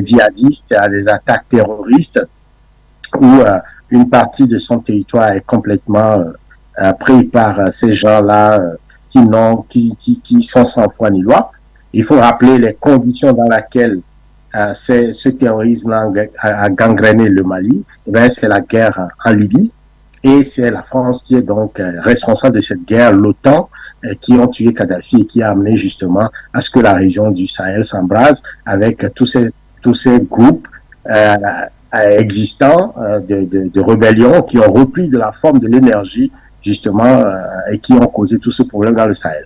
djihadistes, à des attaques terroristes, où une partie de son territoire est complètement pris par ces gens-là qui sont sans foi ni loi. Il faut rappeler les conditions dans lesquelles ce terrorisme a gangréné le Mali. C'est la guerre en Libye. Et c'est la France qui est donc responsable de cette guerre, l'OTAN, qui ont tué Kadhafi et qui a amené justement à ce que la région du Sahel s'embrase avec tous ces groupes existants de rébellions qui ont repris de la forme de l'énergie justement et qui ont causé tout ce problème dans le Sahel.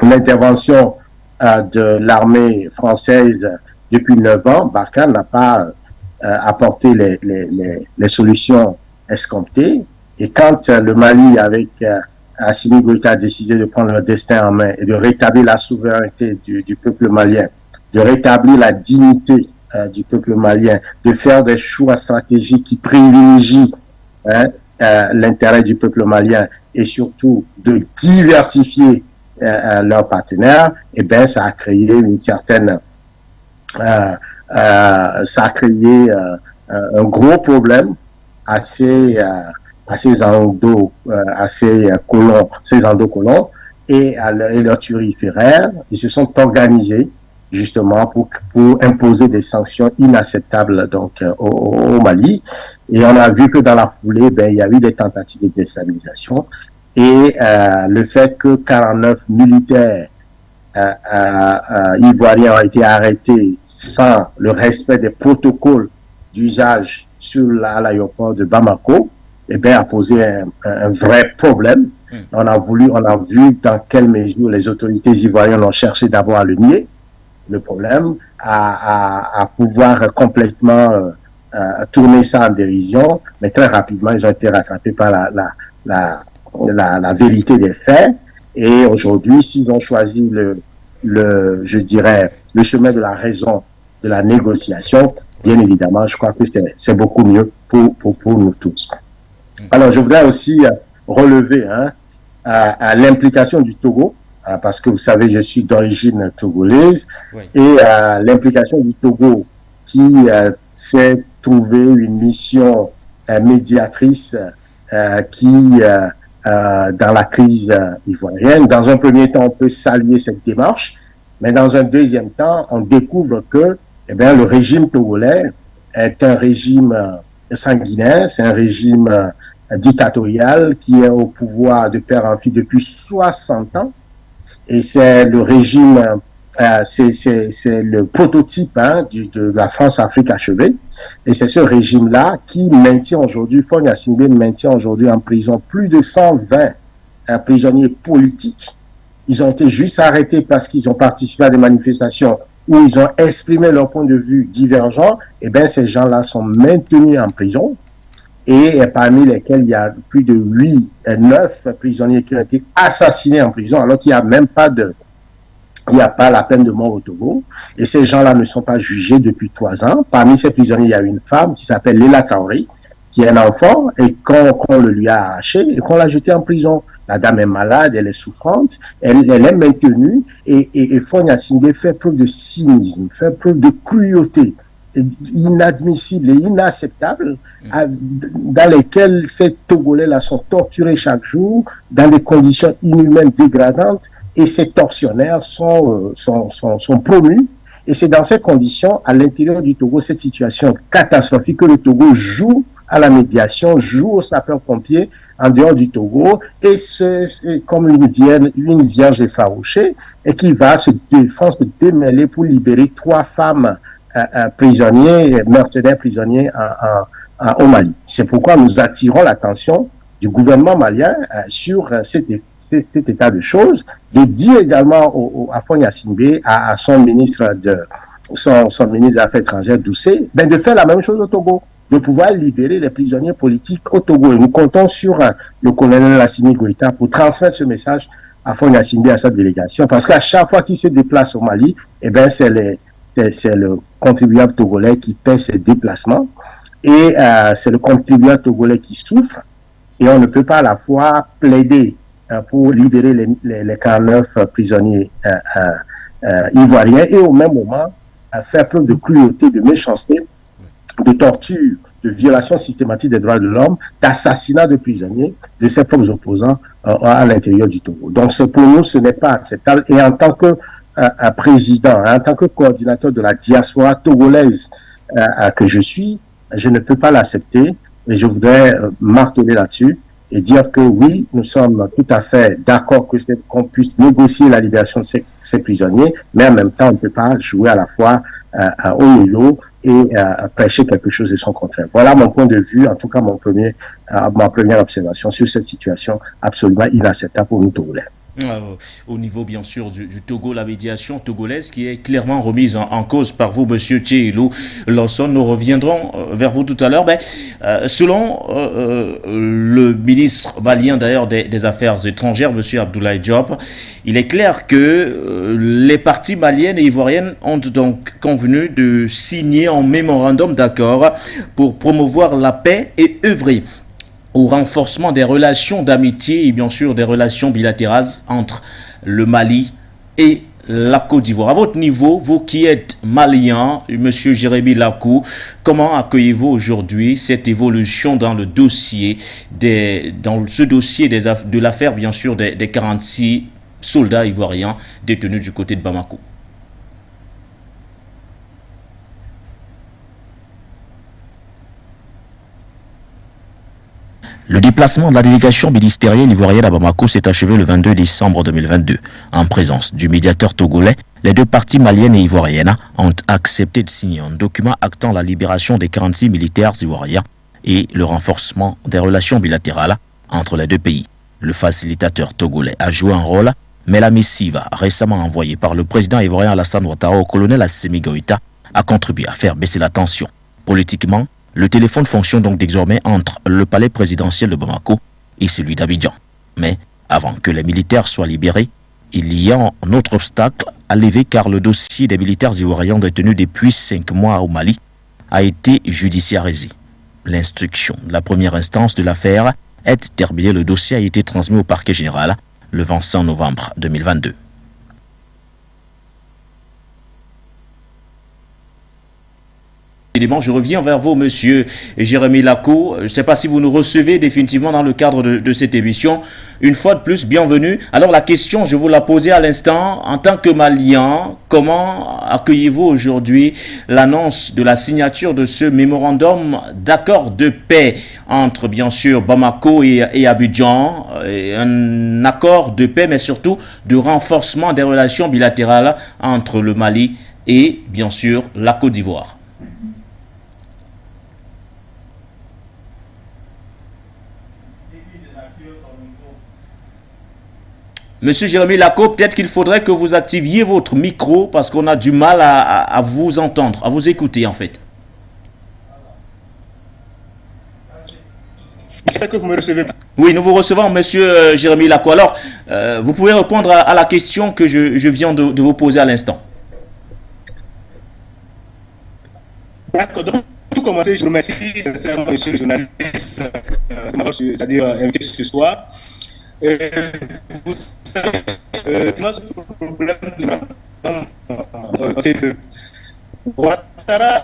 L'intervention de l'armée française depuis 9 ans, Barkhane n'a pas apporté les solutions escompté. Et quand le Mali, avec Assimi Goïta, a décidé de prendre leur destin en main et de rétablir la souveraineté du peuple malien, de rétablir la dignité du peuple malien, de faire des choix stratégiques qui privilégient l'intérêt du peuple malien et surtout de diversifier leurs partenaires, et bien ça a créé une certaine ça a créé un gros problème à ces endocolons et leurs turiféraires. Ils se sont organisés justement pour imposer des sanctions inacceptables donc au Mali. Et on a vu que dans la foulée, il y a eu des tentatives de déstabilisation. Et le fait que 49 militaires ivoiriens ont été arrêtés sans le respect des protocoles d'usage à l'aéroport de Bamako, a posé un vrai problème. On a vu dans quelle mesure les autorités ivoiriennes ont cherché d'abord à le nier, le problème, à pouvoir complètement tourner ça en dérision, mais très rapidement, ils ont été rattrapés par la vérité des faits. Et aujourd'hui, s'ils ont choisi je dirais, le chemin de la raison, de la négociation, bien évidemment, je crois que c'est beaucoup mieux pour nous tous. Alors, je voudrais aussi relever à l'implication du Togo, parce que vous savez, je suis d'origine togolaise, oui. Et l'implication du Togo qui s'est trouvé une mission médiatrice dans la crise ivoirienne. Dans un premier temps, on peut saluer cette démarche, mais dans un deuxième temps, on découvre que le régime togolais est un régime sanguinaire, c'est un régime dictatorial qui est au pouvoir de père en fils depuis 60 ans. Et c'est le régime, c'est le prototype de la France-Afrique achevée. Et c'est ce régime-là qui maintient aujourd'hui, Faure Gnassingbé maintient aujourd'hui en prison plus de 120 prisonniers politiques. Ils ont été juste arrêtés parce qu'ils ont participé à des manifestations où ils ont exprimé leur point de vue divergent. Et bien, ces gens-là sont maintenus en prison. Et parmi lesquels il y a plus de 9 prisonniers qui ont été assassinés en prison, alors qu'il n'y a même pas il n'y a pas la peine de mort au Togo. Et ces gens-là ne sont pas jugés depuis 3 ans. Parmi ces prisonniers, il y a une femme qui s'appelle Léla Traoré, qui est un enfant, et qu'on le lui a arraché et qu'on l'a jeté en prison. La dame est malade, elle est souffrante, elle est maintenue, et Faure Gnassingbé fait preuve de cynisme, fait preuve de cruauté inadmissible et inacceptable, dans lesquelles ces Togolais-là sont torturés chaque jour, dans des conditions inhumaines dégradantes, et ces tortionnaires sont promus. Et c'est dans ces conditions, à l'intérieur du Togo, cette situation catastrophique, que le Togo joue à la médiation, joue aux sapeurs-pompiers en dehors du Togo, et comme une vierge effarouchée, et qui va se démêler pour libérer 3 femmes prisonniers, mercenaires prisonniers au Mali. C'est pourquoi nous attirons l'attention du gouvernement malien sur cet état de choses, de dire également à Faure Gnassingbé, à son ministre son ministre des Affaires étrangères, Doucet, de faire la même chose au Togo, de pouvoir libérer les prisonniers politiques au Togo. Et nous comptons sur le colonel Assimi Goïta pour transmettre ce message à Faure Gnassingbé, à sa délégation, parce qu'à chaque fois qu'il se déplace au Mali, c'est le contribuable togolais qui paie ses déplacements, et c'est le contribuable togolais qui souffre, et on ne peut pas à la fois plaider pour libérer les 49 prisonniers ivoiriens et au même moment faire preuve de cruauté, de méchanceté, de torture, de violation systématique des droits de l'homme, d'assassinat de prisonniers, de ses propres opposants à l'intérieur du Togo. Donc pour nous, ce n'est pas acceptable. Et en tant que président, en tant que coordinateur de la diaspora togolaise que je suis, je ne peux pas l'accepter. Et je voudrais marteler là-dessus et dire que oui, nous sommes tout à fait d'accord qu'on puisse négocier la libération de ces prisonniers, mais en même temps, on ne peut pas jouer à la fois au yo-yo et prêcher quelque chose de son contraire. Voilà mon point de vue, en tout cas ma première observation sur cette situation absolument inacceptable pour nous Togolais. Au niveau bien sûr du Togo, la médiation togolaise qui est clairement remise en cause par vous, monsieur Tchéilou Lawson. Nous reviendrons vers vous tout à l'heure. Selon le ministre malien d'ailleurs des Affaires étrangères, monsieur Abdoulaye Diop, il est clair que les parties maliennes et ivoiriennes ont donc convenu de signer un mémorandum d'accord pour promouvoir la paix et œuvrer au renforcement des relations d'amitié et bien sûr des relations bilatérales entre le Mali et la Côte d'Ivoire. À votre niveau, vous qui êtes malien, monsieur Jérémy Lakou, comment accueillez-vous aujourd'hui cette évolution dans le dossier, de l'affaire bien sûr des 46 soldats ivoiriens détenus du côté de Bamako? Le déplacement de la délégation ministérielle ivoirienne à Bamako s'est achevé le 22 décembre 2022. En présence du médiateur togolais, les deux parties maliennes et ivoiriennes ont accepté de signer un document actant la libération des 46 militaires ivoiriens et le renforcement des relations bilatérales entre les deux pays. Le facilitateur togolais a joué un rôle, mais la missive récemment envoyée par le président ivoirien Alassane Ouattara au colonel Assimi Goïta a contribué à faire baisser la tension. Politiquement, le téléphone fonctionne donc désormais entre le palais présidentiel de Bamako et celui d'Abidjan. Mais avant que les militaires soient libérés, il y a un autre obstacle à lever car le dossier des militaires ivoiriens détenus depuis 5 mois au Mali a été judiciarisé. L'instruction de la première instance de l'affaire est terminée. Le dossier a été transmis au parquet général le 25 novembre 2022. Je reviens vers vous, monsieur Jérémy Lakou. Je ne sais pas si vous nous recevez définitivement dans le cadre de cette émission. Une fois de plus, bienvenue. Alors la question, je vous la posais à l'instant. En tant que Malien, comment accueillez-vous aujourd'hui l'annonce de la signature de ce mémorandum d'accord de paix entre, bien sûr, Bamako et Abidjan, un accord de paix, mais surtout de renforcement des relations bilatérales entre le Mali et, bien sûr, la Côte d'Ivoire? Monsieur Jérémy Lakou, peut-être qu'il faudrait que vous activiez votre micro parce qu'on a du mal à vous entendre, à vous écouter en fait. J'espère que vous me recevez. Oui, nous vous recevons, monsieur Jérémy Lakou. Alors, vous pouvez répondre à la question que je viens de vous poser à l'instant. D'accord, donc, pour tout commencer, je vous remercie sincèrement, monsieur le journaliste, c'est-à-dire invité ce soir. Vous savez, le problème c'est que Ouattara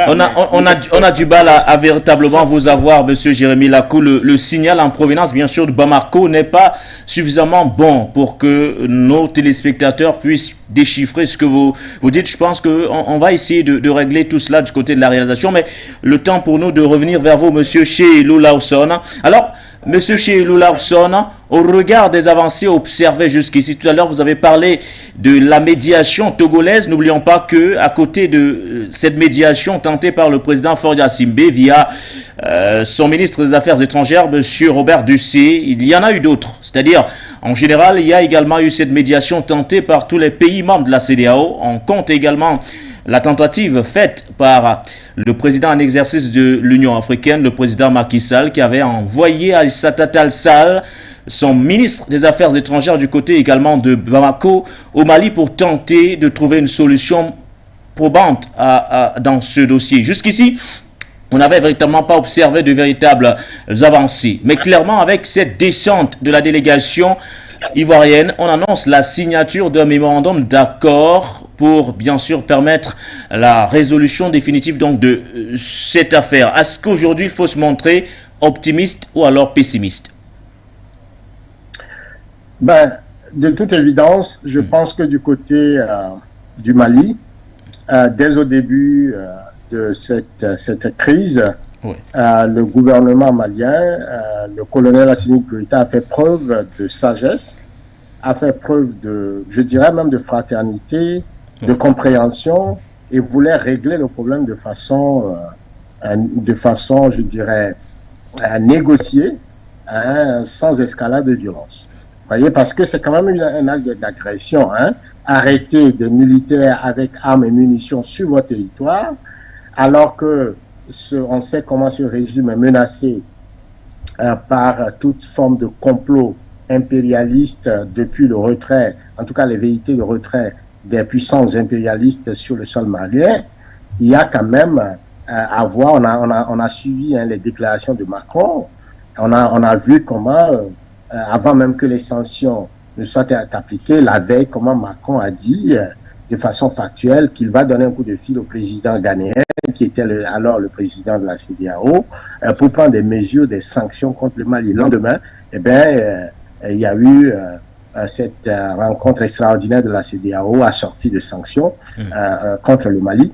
on a du mal à véritablement vous avoir, monsieur Jérémy Lakou. Le signal en provenance, bien sûr, de Bamako n'est pas suffisamment bon pour que nos téléspectateurs puissent déchiffrer ce que vous dites. Je pense qu'on va essayer de régler tout cela du côté de la réalisation, mais le temps pour nous de revenir vers vous, monsieur Tchéilou Lawson. Alors, monsieur Tchéilou Lawson, au regard des avancées observées jusqu'ici, tout à l'heure vous avez parlé de la médiation togolaise. N'oublions pas que à côté de cette médiation tentée par le président Faure Gnassingbé via son ministre des Affaires étrangères, monsieur Robert Dussé, il y en a eu d'autres. C'est-à-dire, en général, il y a également eu cette médiation tentée par tous les pays membres de la CEDEAO. On compte également la tentative faite par le président en exercice de l'Union africaine, le président Macky Sall, qui avait envoyé Aïssata Tall Sall, son ministre des Affaires étrangères, du côté également de Bamako, au Mali, pour tenter de trouver une solution probante dans ce dossier. Jusqu'ici, on n'avait véritablement pas observé de véritables avancées. Mais clairement, avec cette descente de la délégation ivoirienne, on annonce la signature d'un mémorandum d'accord pour, bien sûr, permettre la résolution définitive donc de cette affaire. Est-ce qu'aujourd'hui, il faut se montrer optimiste ou alors pessimiste? Ben, de toute évidence, je pense que du côté du Mali, dès au début de cette crise, Oui. le gouvernement malien, le colonel Assimi Goïta a fait preuve de sagesse, a fait preuve de, je dirais même de fraternité, de compréhension, et voulait régler le problème de façon, je dirais, négociée, sans escalade de violence. Vous voyez, parce que c'est quand même un acte d'agression, arrêter des militaires avec armes et munitions sur votre territoire, alors que on sait comment ce régime est menacé par toute forme de complot impérialiste depuis le retrait, en tout cas les velléités de retrait des puissances impérialistes sur le sol malien. Il y a quand même à voir, on a suivi les déclarations de Macron, on a vu comment, avant même que les sanctions ne soient appliquées, la veille, comment Macron a dit de façon factuelle qu'il va donner un coup de fil au président ghanéen, qui était alors le président de la CEDEAO, pour prendre des mesures, des sanctions contre le Mali. Le lendemain, il y a eu cette rencontre extraordinaire de la CEDEAO assortie de sanctions contre le Mali.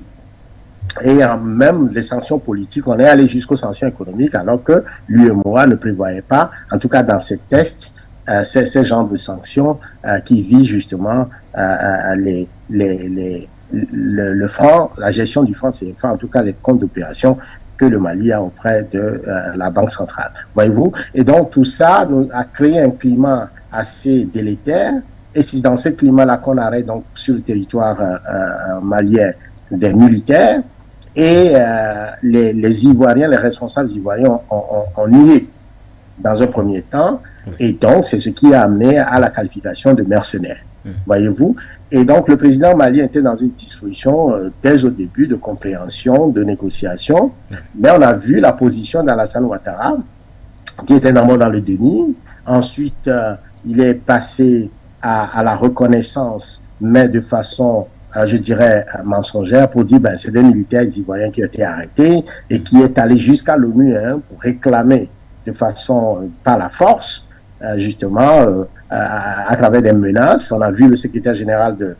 Et même les sanctions politiques, on est allé jusqu'aux sanctions économiques, alors que l'UEMOA ne prévoyait pas, en tout cas dans ces tests, ces genres de sanctions qui visent justement le franc, la gestion du franc CFA, en tout cas les comptes d'opération que le Mali a auprès de la Banque centrale. Voyez-vous? Et donc tout ça a créé un climat assez délétère, et c'est dans ce climat-là qu'on arrête donc sur le territoire malien des militaires, et les Ivoiriens, les responsables ivoiriens ont nié dans un premier temps, et donc c'est ce qui a amené à la qualification de mercenaires. Voyez-vous? Et donc le président malien était dans une disposition dès au début de compréhension, de négociation, mais on a vu la position d'Alassane Ouattara, qui était d'abord dans le déni. Ensuite, il est passé à la reconnaissance, mais de façon, je dirais, mensongère, pour dire c'est des militaires ivoiriens qui ont été arrêtés, et qui est allé jusqu'à l'ONU pour réclamer de façon, par la force, justement, à travers des menaces. On a vu le secrétaire général de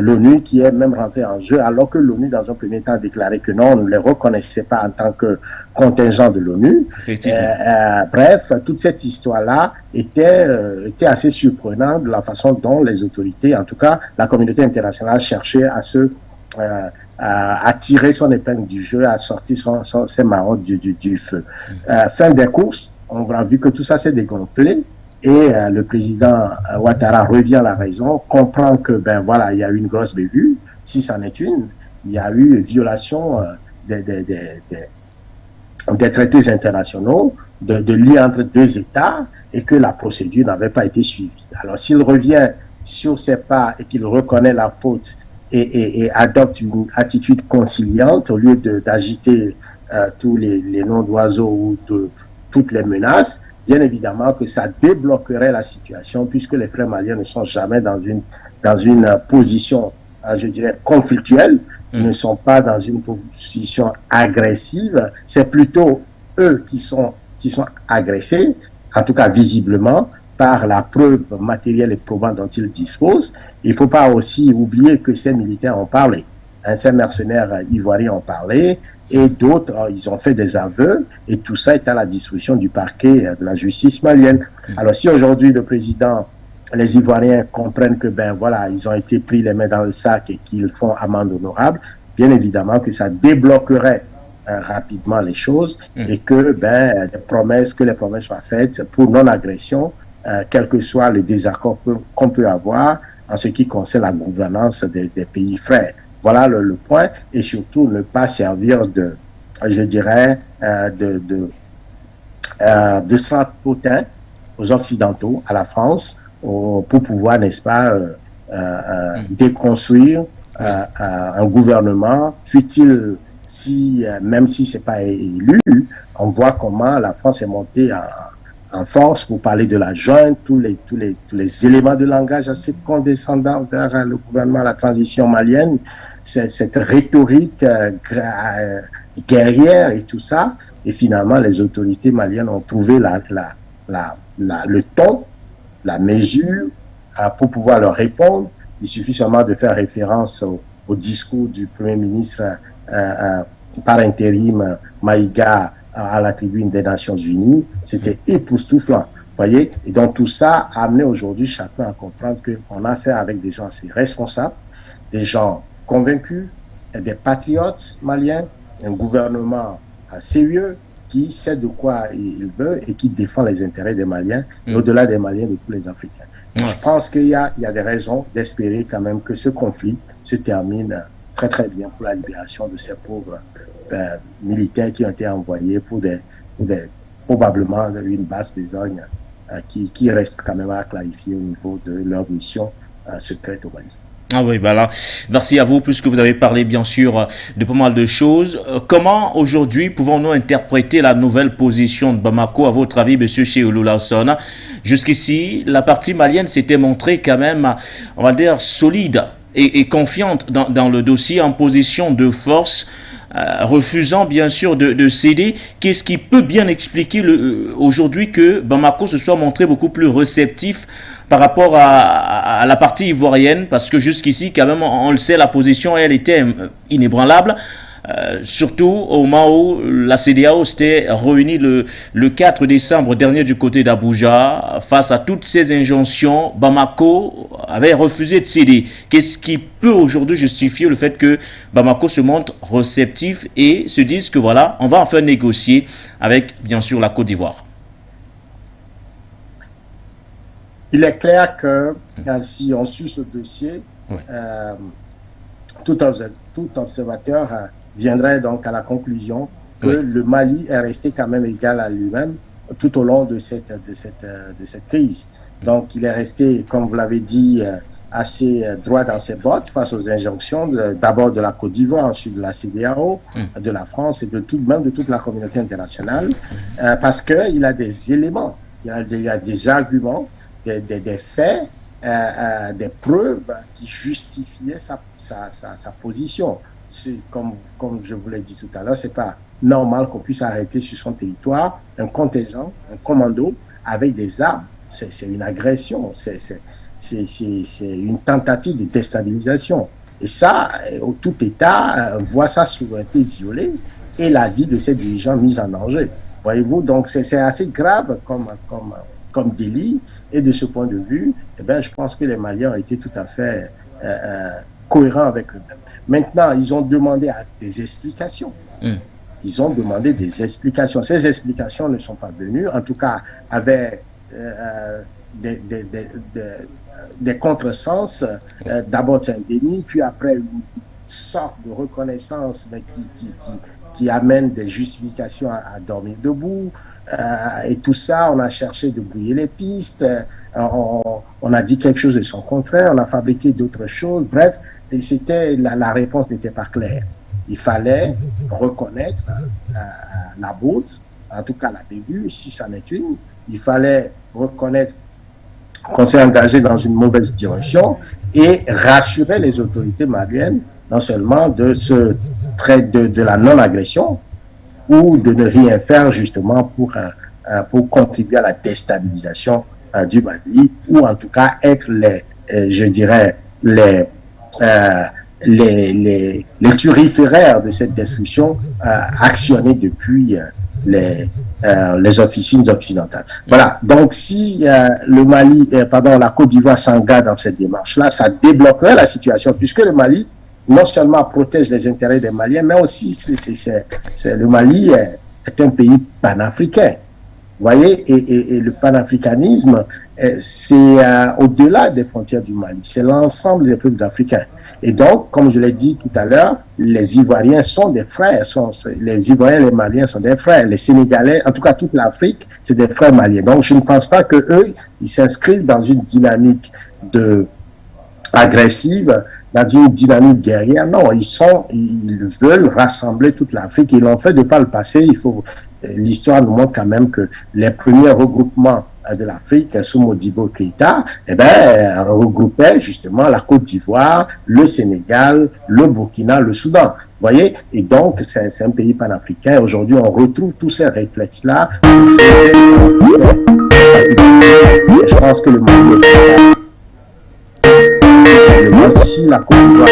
l'ONU qui est même rentré en jeu, alors que l'ONU, dans un premier temps, a déclaré que non, on ne les reconnaissait pas en tant que contingent de l'ONU. Bref, toute cette histoire-là était assez surprenante de la façon dont les autorités, en tout cas la communauté internationale, cherchait à tirer son épingle du jeu, à sortir ses marottes du feu. Fin des courses, on a vu que tout ça s'est dégonflé, et le président Ouattara revient à la raison, comprend que il y a eu une grosse bévue, si c'en est une, il y a eu violation des traités internationaux, de liens entre deux États, et que la procédure n'avait pas été suivie. Alors s'il revient sur ses pas et qu'il reconnaît la faute et adopte une attitude conciliante au lieu d'agiter tous les noms d'oiseaux ou de toutes les menaces, bien évidemment que ça débloquerait la situation, puisque les frères maliens ne sont jamais dans une position, je dirais, conflictuelle, ne sont pas dans une position agressive, c'est plutôt eux qui sont agressés, en tout cas visiblement, par la preuve matérielle et probante dont ils disposent. Il ne faut pas aussi oublier que ces militaires ont parlé, ces mercenaires ivoiriens ont parlé, et d'autres, ils ont fait des aveux, et tout ça est à la disposition du parquet de la justice malienne. Alors si aujourd'hui le président, les Ivoiriens comprennent que ils ont été pris les mains dans le sac et qu'ils font amende honorable, bien évidemment que ça débloquerait rapidement les choses, et que les promesses soient faites pour non-agression, quel que soit le désaccord qu'on peut avoir en ce qui concerne la gouvernance des pays frères. Voilà le point, et surtout ne pas servir de strapotin aux Occidentaux, à la France, pour pouvoir, n'est-ce pas, déconstruire un gouvernement, fût-il même si c'est pas élu, on voit comment la France est montée en force pour parler de la junte, tous les éléments de langage assez condescendants vers le gouvernement, la transition malienne, cette rhétorique guerrière et tout ça. Et finalement, les autorités maliennes ont trouvé le ton, la mesure pour pouvoir leur répondre. Il suffit seulement de faire référence au discours du Premier ministre par intérim Maïga à la tribune des Nations Unies. C'était époustouflant. Voyez? Et donc tout ça a amené aujourd'hui chacun à comprendre qu'on a affaire avec des gens assez responsables, des gens convaincus, des patriotes maliens, un gouvernement sérieux qui sait de quoi il veut et qui défend les intérêts des Maliens, et au-delà des Maliens, de tous les Africains. Je pense qu'il y a des raisons d'espérer quand même que ce conflit se termine très très bien pour la libération de ces pauvres militaires qui ont été envoyés pour probablement une basse besogne qui reste quand même à clarifier au niveau de leur mission secrète au Mali. Ah oui, voilà. Merci à vous, puisque vous avez parlé bien sûr de pas mal de choses. Comment aujourd'hui pouvons-nous interpréter la nouvelle position de Bamako, à votre avis, M. Sheolou Larsson? Jusqu'ici, la partie malienne s'était montrée quand même, on va dire, solide et confiante dans le dossier, en position de force, refusant bien sûr de céder. Qu'est-ce qui peut bien expliquer aujourd'hui que Bamako se soit montré beaucoup plus réceptif par rapport à la partie ivoirienne, parce que jusqu'ici quand même on le sait, la position elle était inébranlable, surtout au moment où la CEDEAO s'était réunie le 4 décembre dernier du côté d'Abuja. Face à toutes ces injonctions, Bamako avait refusé de céder. Qu'est-ce qui peut aujourd'hui justifier le fait que Bamako se montre réceptif et se dise que voilà, on va enfin négocier avec bien sûr la Côte d'Ivoire? Il est clair que si on suit ce dossier, tout observateur viendrait donc à la conclusion que le Mali est resté quand même égal à lui-même tout au long de cette crise. Donc il est resté, comme vous l'avez dit, assez droit dans ses bottes face aux injonctions d'abord de la Côte d'Ivoire, ensuite de la CEDEAO, de la France et même de toute la communauté internationale, parce qu'il a des éléments, il y a des arguments, des faits, des preuves qui justifiaient sa position. Comme je vous l'ai dit tout à l'heure, c'est pas normal qu'on puisse arrêter sur son territoire un contingent, un commando avec des armes. C'est une agression, c'est une tentative de déstabilisation. Et ça, tout État voit sa souveraineté violée et la vie de ses dirigeants mise en danger. Voyez-vous, donc c'est assez grave comme délit. Et de ce point de vue, je pense que les Maliens ont été tout à fait cohérents avec eux-mêmes. Maintenant, ils ont demandé des explications. Ils ont demandé des explications. Ces explications ne sont pas venues, en tout cas avec des contresens. D'abord c'est un déni, puis après une sorte de reconnaissance mais qui amène des justifications à dormir debout. Et tout ça, on a cherché de brouiller les pistes, on a dit quelque chose de son contraire, on a fabriqué d'autres choses. Bref, la réponse n'était pas claire. Il fallait reconnaître la faute, en tout cas la bévue, si ça n'est une. Il fallait reconnaître qu'on s'est engagé dans une mauvaise direction et rassurer les autorités maliennes, non seulement de ce trait de la non-agression, ou de ne rien faire justement pour contribuer à la déstabilisation du Mali, ou en tout cas être les turiféraires de cette destruction actionnée depuis les officines occidentales. Voilà. Donc si la Côte d'Ivoire s'engage dans cette démarche-là, ça débloquerait la situation, puisque le Mali non seulement protège les intérêts des Maliens, mais aussi le Mali est un pays panafricain. Vous voyez, et le panafricanisme, c'est au-delà des frontières du Mali, c'est l'ensemble des peuples africains. Et donc, comme je l'ai dit tout à l'heure, les Ivoiriens sont des frères, les Ivoiriens et les Maliens sont des frères, les Sénégalais, en tout cas toute l'Afrique, c'est des frères maliens. Donc, je ne pense pas que eux, ils s'inscrivent dans une dynamique agressive, dans une dynamique guerrière. Non, ils veulent rassembler toute l'Afrique. Ils l'ont fait de par le passé. L'histoire nous montre quand même que les premiers regroupements de l'Afrique sous Modibo Keïta, regroupaient justement la Côte d'Ivoire, le Sénégal, le Burkina, le Soudan. Vous voyez? Et donc, c'est un pays panafricain. Aujourd'hui, on retrouve tous ces réflexes-là. Je pense que le Mali si la Côte d'Ivoire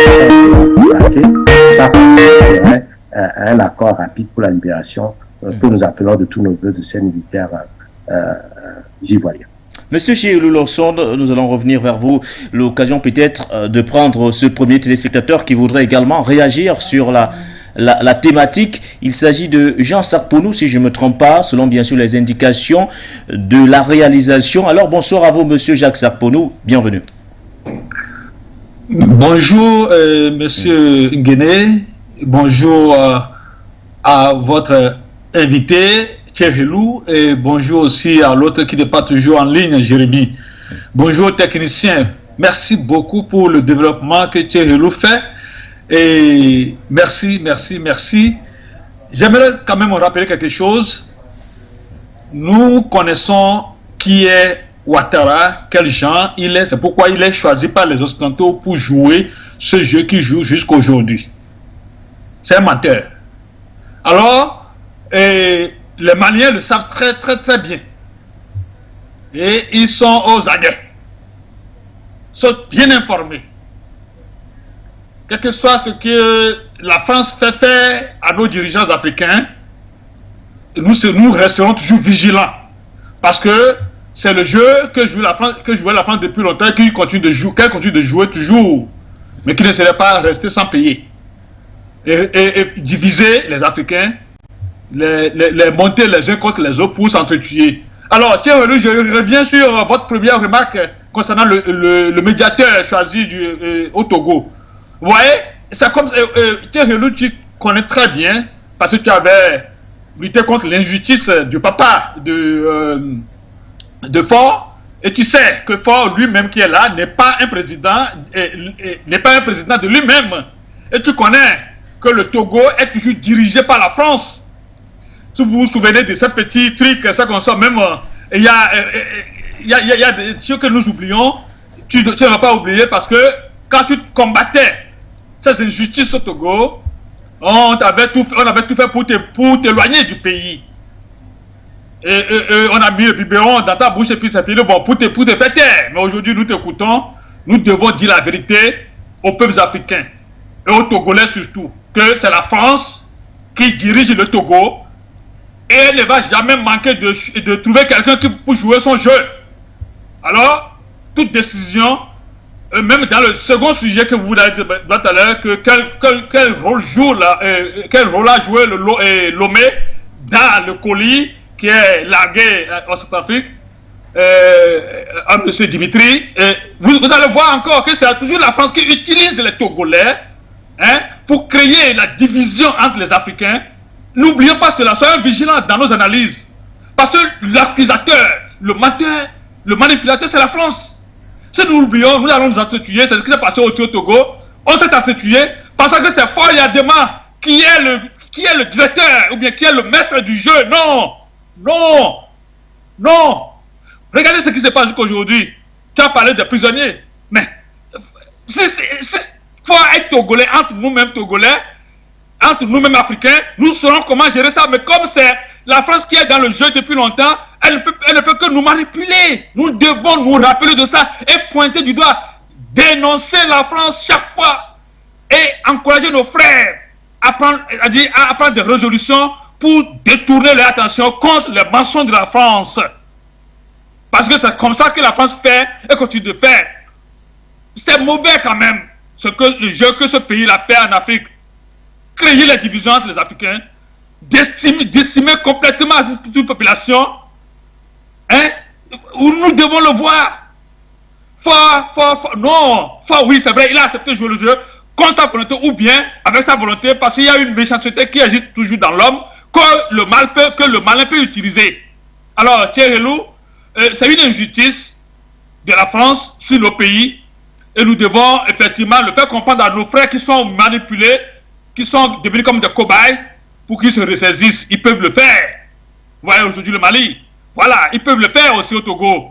ça faciliterait un accord rapide pour la libération que nous appelons de tous nos voeux de ces militaires ivoiriens. Monsieur Chirlou Lorsonde, nous allons revenir vers vous. L'occasion peut-être de prendre ce premier téléspectateur qui voudrait également réagir sur la thématique. Il s'agit de Jean Sarponou, si je ne me trompe pas, selon bien sûr les indications de la réalisation. Alors bonsoir à vous, monsieur Jacques Sarponou, bienvenue. Bonjour, monsieur Nguéné. Bonjour à votre invité, Tchérélou, et bonjour aussi à l'autre qui n'est pas toujours en ligne, Jérémy. Bonjour, technicien. Merci beaucoup pour le développement que Tchérélou fait. Et merci. J'aimerais quand même rappeler quelque chose. Nous connaissons qui est Ouattara, quel genre il est, c'est pourquoi il est choisi par les Occidentaux pour jouer ce jeu qu'il joue jusqu'à aujourd'hui. C'est un menteur. Alors, les Maliens le savent très bien. Et ils sont aux aguets. Ils sont bien informés. Quel que soit ce que la France fait faire à nos dirigeants africains, nous resterons toujours vigilants. Parce que c'est le jeu que jouait la France depuis longtemps, qu'elle continue de jouer toujours, mais qui ne serait pas resté sans payer. Et diviser les Africains, les monter les uns contre les autres pour s'entretuer. Alors, tiens, je reviens sur votre première remarque concernant le médiateur choisi au Togo. Vous voyez, c'est comme tiens, tu connais très bien, parce que tu avais lutté contre l'injustice du papa de Faure, et tu sais que Faure lui-même qui est là n'est pas un président de lui-même, et tu connais que le Togo est toujours dirigé par la France. Si vous vous souvenez de ces petits trucs, ça qu'on sort même, il y a des choses que nous oublions, tu ne vas pas oublier, parce que quand tu combattais ces injustices au Togo, on avait tout fait pour t'éloigner du pays. Et on a mis le biberon dans ta bouche et puis c'est fini, bon, pour te faire taire. Mais aujourd'hui, nous t'écoutons, nous devons dire la vérité aux peuples africains et aux Togolais surtout, que c'est la France qui dirige le Togo et elle ne va jamais manquer de trouver quelqu'un qui peut jouer son jeu. Alors, toute décision, même dans le second sujet que vous avez dit tout à l'heure, quel rôle a joué Lomé dans le colis qui est largué en Centrafrique, à M. Dimitri, vous allez voir encore que c'est toujours la France qui utilise les Togolais pour créer la division entre les Africains. N'oublions pas cela, soyons vigilants dans nos analyses. Parce que l'accusateur, le menteur, le manipulateur, c'est la France. Si nous oublions, nous allons nous entretuer. C'est ce qui s'est passé au Togo. On s'est entretué parce que c'est Faure Yadema qui est le directeur ou bien qui est le maître du jeu. Non. Regardez ce qui se passe aujourd'hui. Tu as parlé des prisonniers. Mais faut être Togolais, entre nous-mêmes Togolais, entre nous-mêmes Africains, nous saurons comment gérer ça. Mais comme c'est la France qui est dans le jeu depuis longtemps, elle ne peut que nous manipuler. Nous devons nous rappeler de ça et pointer du doigt, dénoncer la France chaque fois et encourager nos frères à prendre des résolutions pour détourner leur attention contre les mensonges de la France. Parce que c'est comme ça que la France fait et continue de faire. C'est mauvais quand même, le jeu que ce pays-là fait en Afrique. Créer les divisions entre les Africains, décimer complètement toute une population, où nous devons le voir. Oui, c'est vrai, il a accepté de jouer le jeu contre sa volonté ou bien avec sa volonté, parce qu'il y a une méchanceté qui agit toujours dans l'homme que le malin peut utiliser. Alors, Thierry Lou, c'est une injustice de la France sur le pays Et nous devons effectivement le faire comprendre à nos frères qui sont manipulés, qui sont devenus comme des cobayes, pour qu'ils se ressaisissent. Ils peuvent le faire. Vous voyez aujourd'hui le Mali. Voilà, ils peuvent le faire aussi au Togo.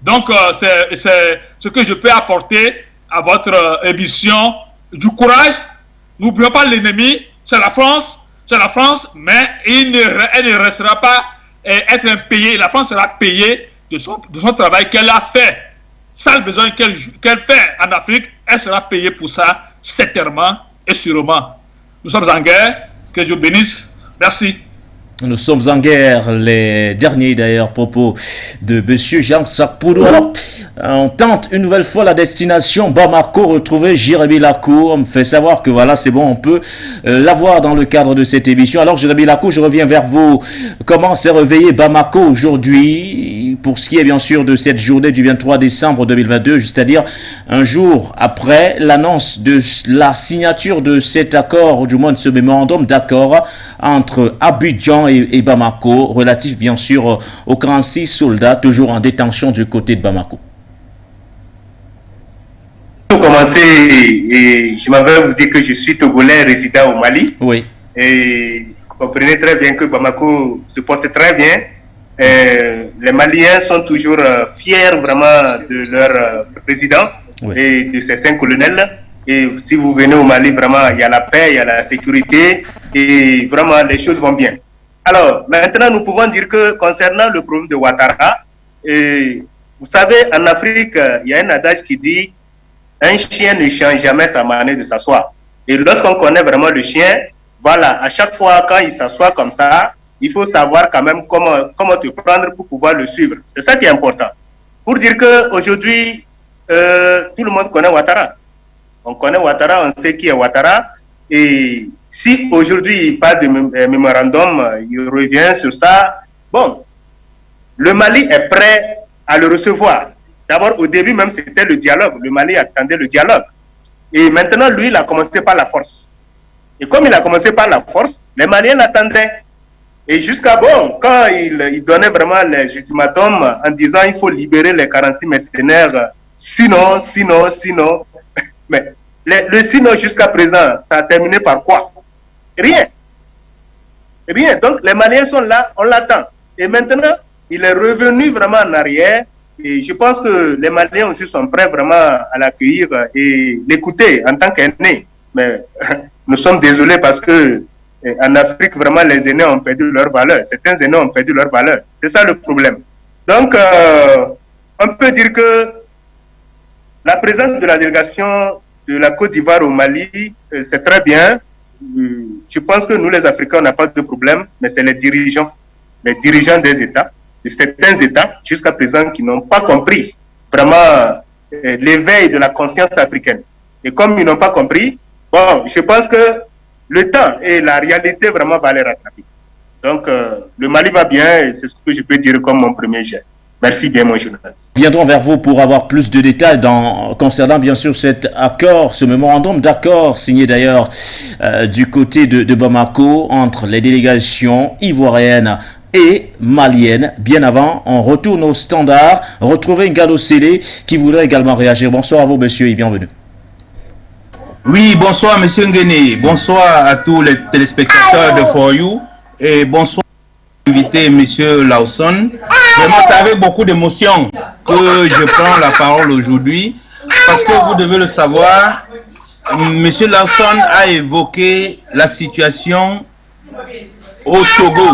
Donc, c'est ce que je peux apporter à votre émission. Du courage. N'oublions pas l'ennemi, c'est la France, mais elle ne restera pas être impayée. La France sera payée de son travail qu'elle a fait. Sans le besoin qu'elle fait en Afrique, elle sera payée pour ça, certainement et sûrement. Nous sommes en guerre, que Dieu bénisse. Merci. Nous sommes en guerre, les derniers d'ailleurs propos de M. Jean Sarpoudou. Alors, on tente une nouvelle fois la destination Bamako, retrouver Jérémy Lacour. On me fait savoir que voilà, c'est bon, on peut l'avoir dans le cadre de cette émission. Alors, Jérémy Lacour, je reviens vers vous. Comment s'est réveillé Bamako aujourd'hui pour ce qui est bien sûr de cette journée du 23 décembre 2022, c'est-à-dire un jour après l'annonce de la signature de cet accord, ou du moins de ce mémorandum d'accord entre Abidjan et Bamako, relatif bien sûr aux 46 soldats toujours en détention du côté de Bamako. Pour commencer, je m'avais vous dire que je suis togolais résident au Mali. Oui. Et vous comprenez très bien que Bamako se porte très bien. Les Maliens sont toujours fiers vraiment de leur président, oui, et de ses 5 colonels. Et si vous venez au Mali, vraiment, il y a la paix, il y a la sécurité et vraiment les choses vont bien. Alors, maintenant, nous pouvons dire que concernant le problème de Ouattara, vous savez, en Afrique, il y a un adage qui dit « Un chien ne change jamais sa manière de s'asseoir ». Et lorsqu'on connaît vraiment le chien, voilà, à chaque fois quand il s'assoit comme ça, il faut savoir quand même comment te prendre pour pouvoir le suivre. C'est ça qui est important. Pour dire qu'aujourd'hui, tout le monde connaît Ouattara. On connaît Ouattara, on sait qui est Ouattara. Et si aujourd'hui il parle de mémorandum, il revient sur ça. Bon, le Mali est prêt à le recevoir. D'abord, au début même, c'était le dialogue. Le Mali attendait le dialogue. Et maintenant, lui, il a commencé par la force. Et comme il a commencé par la force, les Maliens l'attendaient. Et jusqu'à bon, quand il donnait vraiment les ultimatums en disant il faut libérer les 46 mercenaires, sinon. Mais le sinon jusqu'à présent, ça a terminé par quoi? Rien. Donc les Maliens sont là, on l'attend. Et maintenant, il est revenu vraiment en arrière. Et je pense que les Maliens aussi sont prêts vraiment à l'accueillir et l'écouter en tant qu'aîné. Mais nous sommes désolés parce que en Afrique, vraiment, les aînés ont perdu leur valeur. Certains aînés ont perdu leur valeur. C'est ça le problème. Donc, on peut dire que la présence de la délégation de la Côte d'Ivoire au Mali, c'est très bien. Je pense que nous, les Africains, on n'a pas de problème, mais c'est les dirigeants des États, de certains États, jusqu'à présent, qui n'ont pas compris vraiment l'éveil de la conscience africaine. Et comme ils n'ont pas compris, bon, je pense que le temps et la réalité vraiment va les rattraper. Donc, le Mali va bien, et c'est ce que je peux dire comme mon premier jet. Merci bien, mon journaliste. Viendrons vers vous pour avoir plus de détails concernant bien sûr cet accord, ce mémorandum d'accord signé d'ailleurs du côté de Bamako entre les délégations ivoiriennes et maliennes. Bien avant, on retourne au standard, retrouver Ngalo Sélé qui voudrait également réagir. Bonsoir à vous, monsieur, et bienvenue. Oui, bonsoir Monsieur Nguéné, bonsoir à tous les téléspectateurs de For You et bonsoir à l'invité Monsieur Lawson. Vraiment, c'est avec beaucoup d'émotion que je prends la parole aujourd'hui parce que vous devez le savoir, Monsieur Lawson a évoqué la situation au Togo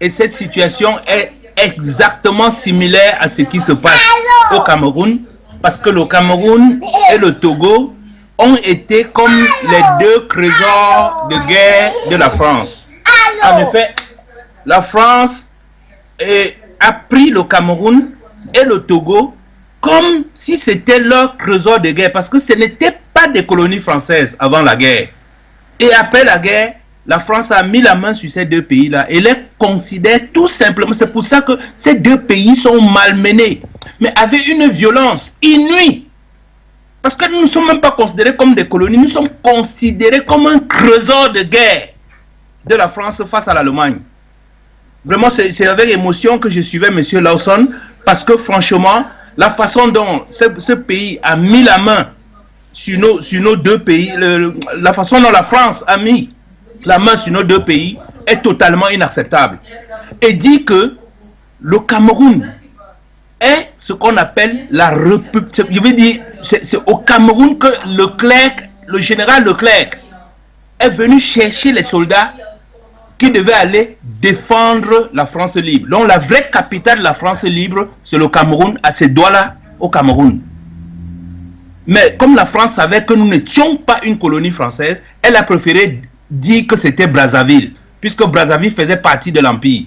et cette situation est exactement similaire à ce qui se passe au Cameroun parce que le Cameroun et le Togo ont été comme les 2 trésors de guerre de la France. En effet, la France a pris le Cameroun et le Togo comme si c'était leur trésor de guerre, parce que ce n'était pas des colonies françaises avant la guerre. Et après la guerre, la France a mis la main sur ces 2 pays-là et les considère tout simplement. C'est pour ça que ces 2 pays sont malmenés, mais avec une violence inouïe. Parce que nous ne sommes même pas considérés comme des colonies, nous sommes considérés comme un trésor de guerre de la France face à l'Allemagne. Vraiment, c'est avec émotion que je suivais M. Lawson, parce que franchement, la façon dont ce pays a mis la main sur nos deux pays, la façon dont la France a mis la main sur nos deux pays est totalement inacceptable. Et dit que le Cameroun est ce qu'on appelle la République. Je veux dire, c'est au Cameroun que le général Leclerc est venu chercher les soldats qui devaient aller défendre la France libre. Donc la vraie capitale de la France libre, c'est le Cameroun, c'est Douala au Cameroun. Mais comme la France savait que nous n'étions pas une colonie française, elle a préféré dire que c'était Brazzaville, puisque Brazzaville faisait partie de l'Empire.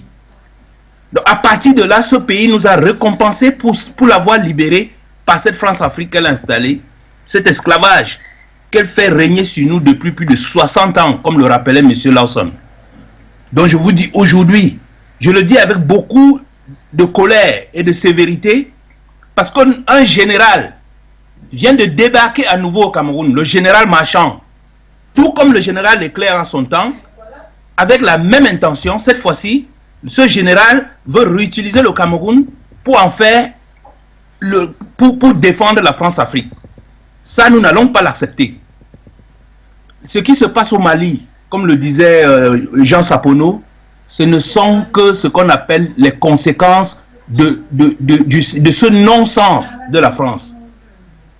Donc à partir de là, ce pays nous a récompensé pour l'avoir libéré par cette France-Afrique qu'elle a installée, cet esclavage qu'elle fait régner sur nous depuis plus de 60 ans, comme le rappelait M. Lawson. Donc je vous dis aujourd'hui, je le dis avec beaucoup de colère et de sévérité, parce qu'un général vient de débarquer à nouveau au Cameroun, le général Marchand, tout comme le général Leclerc à son temps, avec la même intention. Cette fois-ci, ce général veut réutiliser le Cameroun pour en faire, pour défendre la France-Afrique. Ça, nous n'allons pas l'accepter. Ce qui se passe au Mali, comme le disait Jean Sapono, ce ne sont que ce qu'on appelle les conséquences de ce non-sens de la France.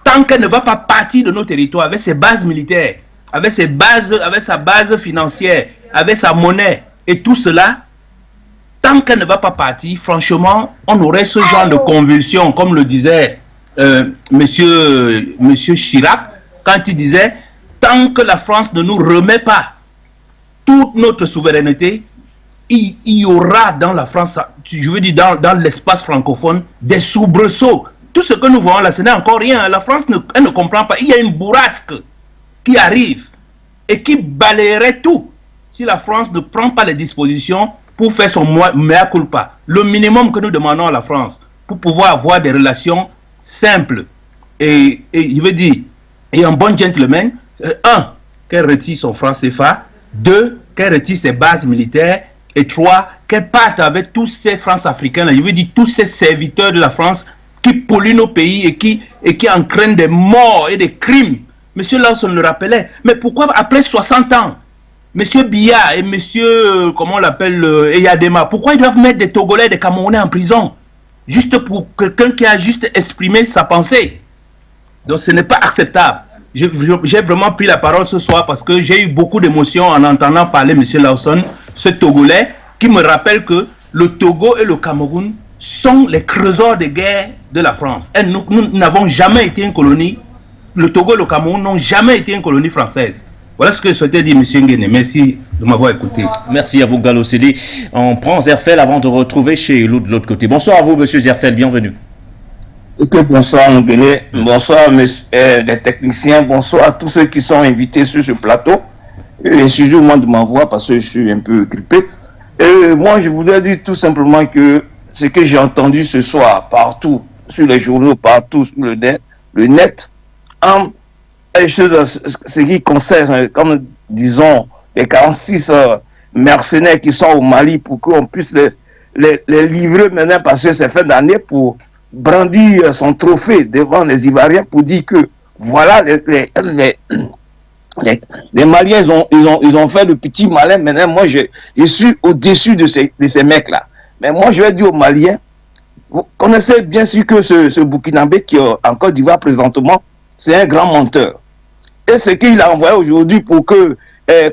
Tant qu'elle ne va pas partir de nos territoires avec ses bases militaires, avec sa base financière, avec sa monnaie et tout cela, tant qu'elle ne va pas partir, franchement, on aurait ce genre de convulsion, comme le disait monsieur Chirac, quand il disait, tant que la France ne nous remet pas toute notre souveraineté, il y aura dans la France, je veux dire dans l'espace francophone, des soubresauts. Tout ce que nous voyons là, ce n'est encore rien. La France elle ne comprend pas. Il y a une bourrasque qui arrive et qui balayerait tout si la France ne prend pas les dispositions pour faire son mea culpa. Le minimum que nous demandons à la France pour pouvoir avoir des relations simples et je veux dire, et un bon gentleman, un, qu'elle retire son franc CFA, deux, qu'elle retire ses bases militaires, et trois, qu'elle parte avec tous ces France-africains, je veux dire tous ces serviteurs de la France qui polluent nos pays et qui entraînent des morts et des crimes. Monsieur Lawson le rappelait. Mais pourquoi après 60 ans, Monsieur Biya et Monsieur, comment on l'appelle, Eyadema, pourquoi ils doivent mettre des Togolais et des Camerounais en prison? Juste pour quelqu'un qui a juste exprimé sa pensée. Donc ce n'est pas acceptable. J'ai vraiment pris la parole ce soir parce que j'ai eu beaucoup d'émotions en entendant parler Monsieur Lawson, ce Togolais, qui me rappelle que le Togo et le Cameroun sont les creuseurs de guerre de la France. Et nous n'avons jamais été une colonie. Le Togo et le Cameroun n'ont jamais été une colonie française. Voilà ce que je souhaitais dire, M. Nguéné. Merci de m'avoir écouté. Merci à vous, Gallo Sédi. On prend Zerfel avant de retrouver chez l'autre de l'autre côté. Bonsoir à vous, M. Zerfel. Bienvenue. Bonsoir, Nguéné. Bonsoir, les techniciens. Bonsoir à tous ceux qui sont invités sur ce plateau. Excusez-moi de ma voix parce que je suis un peu grippé. Moi, je voudrais dire tout simplement que ce que j'ai entendu ce soir, partout, sur les journaux, partout sur le net, ce qui concerne, comme disons, les 46 mercenaires qui sont au Mali pour qu'on puisse les livrer maintenant parce que c'est fin d'année pour brandir son trophée devant les Ivoiriens pour dire que voilà, les Maliens, ils ont fait le petit malin. Maintenant, moi, je suis au-dessus de ces mecs-là. Mais moi, je vais dire aux Maliens, vous connaissez bien sûr que ce Burkinabé qui est en Côte d'Ivoire présentement, c'est un grand menteur. Et ce qu'il a envoyé aujourd'hui pour que,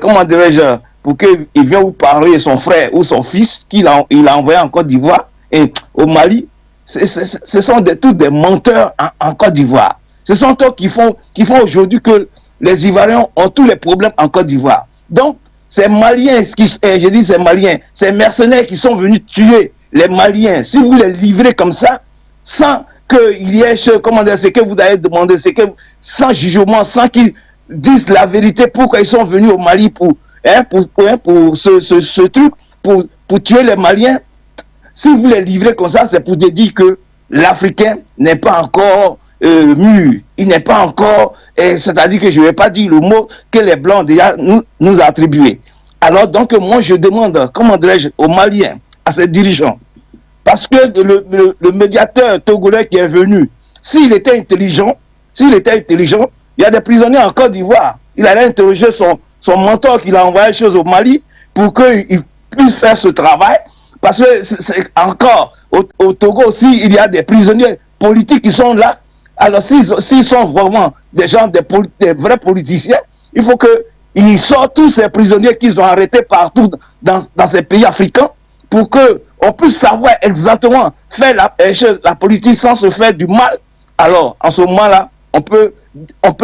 comment dirais-je, pour qu'il vienne vous parler, son frère ou son fils, il a envoyé en Côte d'Ivoire et au Mali, ce sont tous des menteurs en Côte d'Ivoire. Ce sont eux qui font aujourd'hui que les Ivoiriens ont tous les problèmes en Côte d'Ivoire. Donc, ces Maliens, je dis ces Maliens, ces mercenaires qui sont venus tuer les Maliens, si vous les livrez comme ça, sans qu'il y ait, comment dire, ce que vous avez demandé, sans jugement, sans qu'ils disent la vérité, pourquoi ils sont venus au Mali pour ce truc, pour tuer les Maliens. Si vous les livrez comme ça, c'est pour te dire que l'Africain n'est pas encore mûr, il n'est pas encore, c'est-à-dire que je ne vais pas dire le mot que les Blancs déjà nous attribué. Alors donc moi je demande, comment dirais-je, aux Maliens, à ces dirigeants, parce que le médiateur togolais qui est venu, s'il était intelligent, Il y a des prisonniers en Côte d'Ivoire. Il allait interroger son mentor qui l'a envoyé choses au Mali pour qu'il puisse faire ce travail. Parce que c'est encore au Togo aussi, il y a des prisonniers politiques qui sont là. Alors s'ils sont vraiment des gens, des vrais politiciens, il faut qu'ils sortent tous ces prisonniers qu'ils ont arrêtés partout dans ces pays africains pour qu'on puisse savoir exactement faire la politique sans se faire du mal. Alors, en ce moment-là, on peut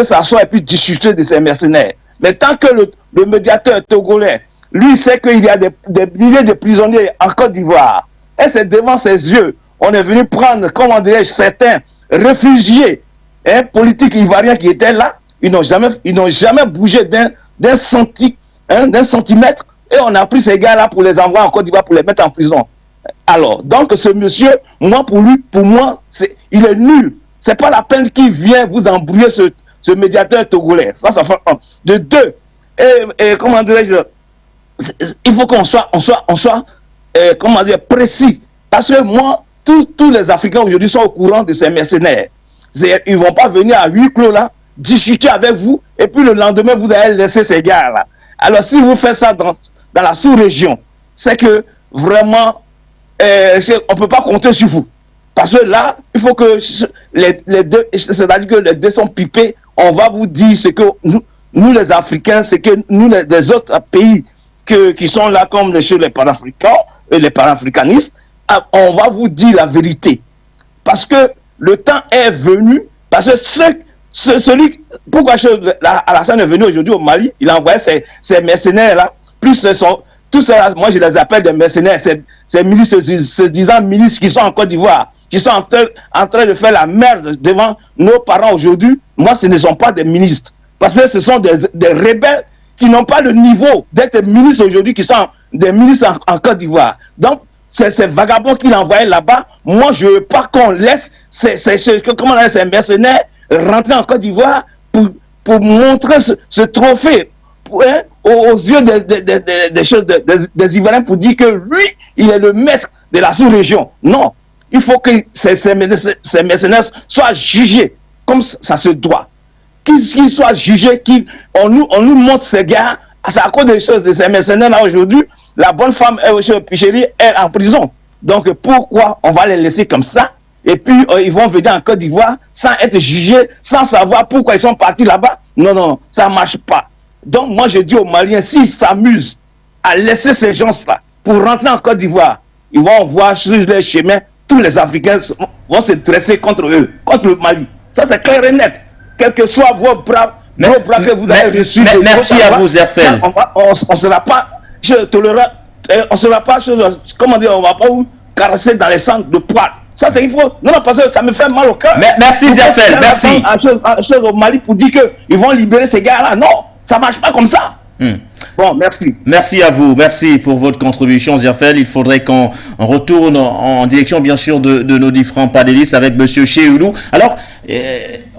s'asseoir et puis discuter de ces mercenaires. Mais tant que le médiateur togolais, lui, sait qu'il y a des milliers de prisonniers en Côte d'Ivoire, et c'est devant ses yeux, on est venu prendre, comment dirais-je, certains réfugiés politiques ivoiriens qui étaient là, ils n'ont jamais bougé d'un centimètre, et on a pris ces gars-là pour les envoyer en Côte d'Ivoire pour les mettre en prison. Alors, donc ce monsieur, pour moi, il est nul. C'est pas la peine qu'il vienne vous embrouiller ce médiateur togolais. Ça fait un. De deux, et comment dirais-je, il faut qu'on soit comment dire, précis. Parce que moi, tous les Africains aujourd'hui sont au courant de ces mercenaires. Ils ne vont pas venir à huis clos là, discuter avec vous, et puis le lendemain, vous allez laisser ces gars-là. Alors, si vous faites ça dans la sous-région, c'est que vraiment, on ne peut pas compter sur vous. Parce que là, il faut que les deux, c'est-à-dire que les deux sont pipés, on va vous dire ce que nous les Africains, c'est que nous les autres pays qui sont là comme les panafricains et les panafricanistes, on va vous dire la vérité. Parce que le temps est venu, parce que pourquoi Alassane est venu aujourd'hui au Mali, il a envoyé ces mercenaires-là, plus tous ceux-là, moi je les appelle des mercenaires, ces milices, se disant milices qui sont en Côte d'Ivoire, qui sont en train de faire la merde devant nos parents aujourd'hui. Moi, ce ne sont pas des ministres, parce que ce sont des rebelles qui n'ont pas le niveau d'être ministres aujourd'hui, qui sont des ministres en Côte d'Ivoire. Donc, ces vagabonds qu'il a envoyés là-bas, moi, je ne veux pas qu'on laisse ces mercenaires rentrer en Côte d'Ivoire pour montrer ce trophée aux yeux des Ivoiriens, pour dire que lui, il est le maître de la sous-région. Non, il faut que ces mercenaires soient jugés comme ça se doit. Qu'ils soient jugés, on nous montre ces gars, c'est à cause des choses de ces mercenaires-là aujourd'hui, la bonne femme chez Picheri est en prison. Donc pourquoi on va les laisser comme ça? Et puis ils vont venir en Côte d'Ivoire sans être jugés, sans savoir pourquoi ils sont partis là-bas? Non, ça ne marche pas. Donc moi je dis aux Maliens, s'ils s'amusent à laisser ces gens-là pour rentrer en Côte d'Ivoire, ils vont voir sur leur chemin, tous les Africains vont se dresser contre eux, contre le Mali. Ça c'est clair et net. Quels que soient vos bras que vous avez reçus. Merci à vous, Zerfel. On ne sera pas, on sera pas, comment dire, on va pas vous caresser dans les centres de poids. Ça c'est il faut. Non, parce que ça me fait mal au cœur. Merci Zerfel, merci. Chose au Mali pour dire qu'ils vont libérer ces gars-là. Non, ça marche pas comme ça. Bon, merci. Merci à vous, merci pour votre contribution, Zerfel. Il faudrait qu'on retourne en direction, bien sûr, de nos différents panélistes avec M. Cheoulou. Alors,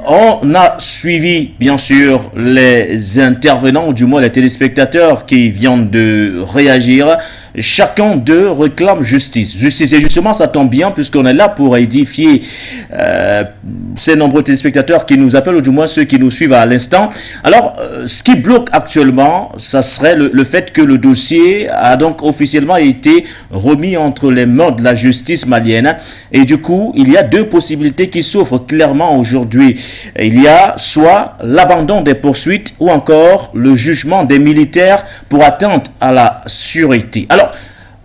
on a suivi, bien sûr, les intervenants, ou du moins les téléspectateurs qui viennent de réagir. Chacun d'eux réclame justice. Justice, et justement, ça tombe bien, puisqu'on est là pour édifier ces nombreux téléspectateurs qui nous appellent, ou du moins ceux qui nous suivent à l'instant. Alors, ce qui bloque actuellement, ça serait le fait que le dossier a donc officiellement été remis entre les mains de la justice malienne. Et du coup, il y a deux possibilités qui s'offrent clairement aujourd'hui. Il y a soit l'abandon des poursuites ou encore le jugement des militaires pour atteinte à la sûreté. Alors,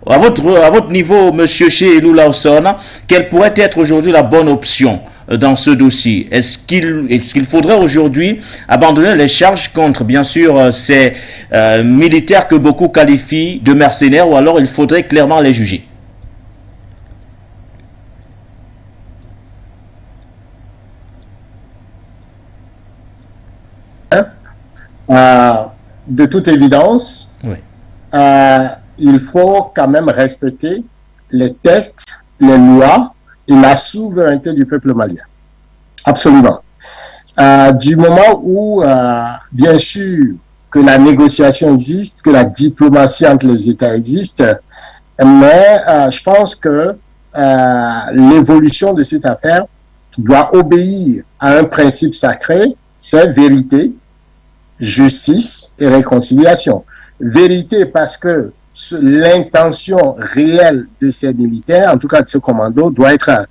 à votre niveau, M. Cheoulou Lawson, quelle pourrait être aujourd'hui la bonne option dans ce dossier? Est-ce qu'il faudrait aujourd'hui abandonner les charges contre, bien sûr, ces militaires que beaucoup qualifient de mercenaires, ou alors il faudrait clairement les juger? De toute évidence, oui. Il faut quand même respecter les textes, les lois et la souveraineté du peuple malien. Absolument. Du moment où, bien sûr, que la négociation existe, que la diplomatie entre les États existe, mais je pense que l'évolution de cette affaire doit obéir à un principe sacré c'est vérité, justice et réconciliation. Vérité parce que l'intention réelle de ces militaires, en tout cas de ce commando, doit être,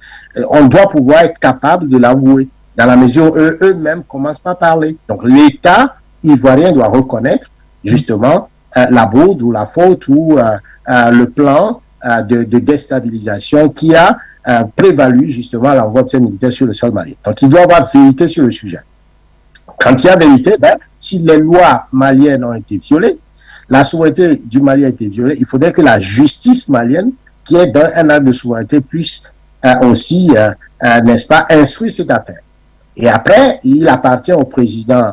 on doit pouvoir être capable de l'avouer, dans la mesure où eux-mêmes commencent par parler. Donc l'État ivoirien doit reconnaître justement la bourde ou la faute ou le plan de déstabilisation qui a prévalu justement l'envoi de ces militaires sur le sol malien. Donc il doit y avoir vérité sur le sujet. Quand il y a vérité, si les lois maliennes ont été violées, la souveraineté du Mali a été violée, il faudrait que la justice malienne, qui est dans un acte de souveraineté, puisse aussi, n'est-ce pas, instruire cette affaire. Et après, il appartient au président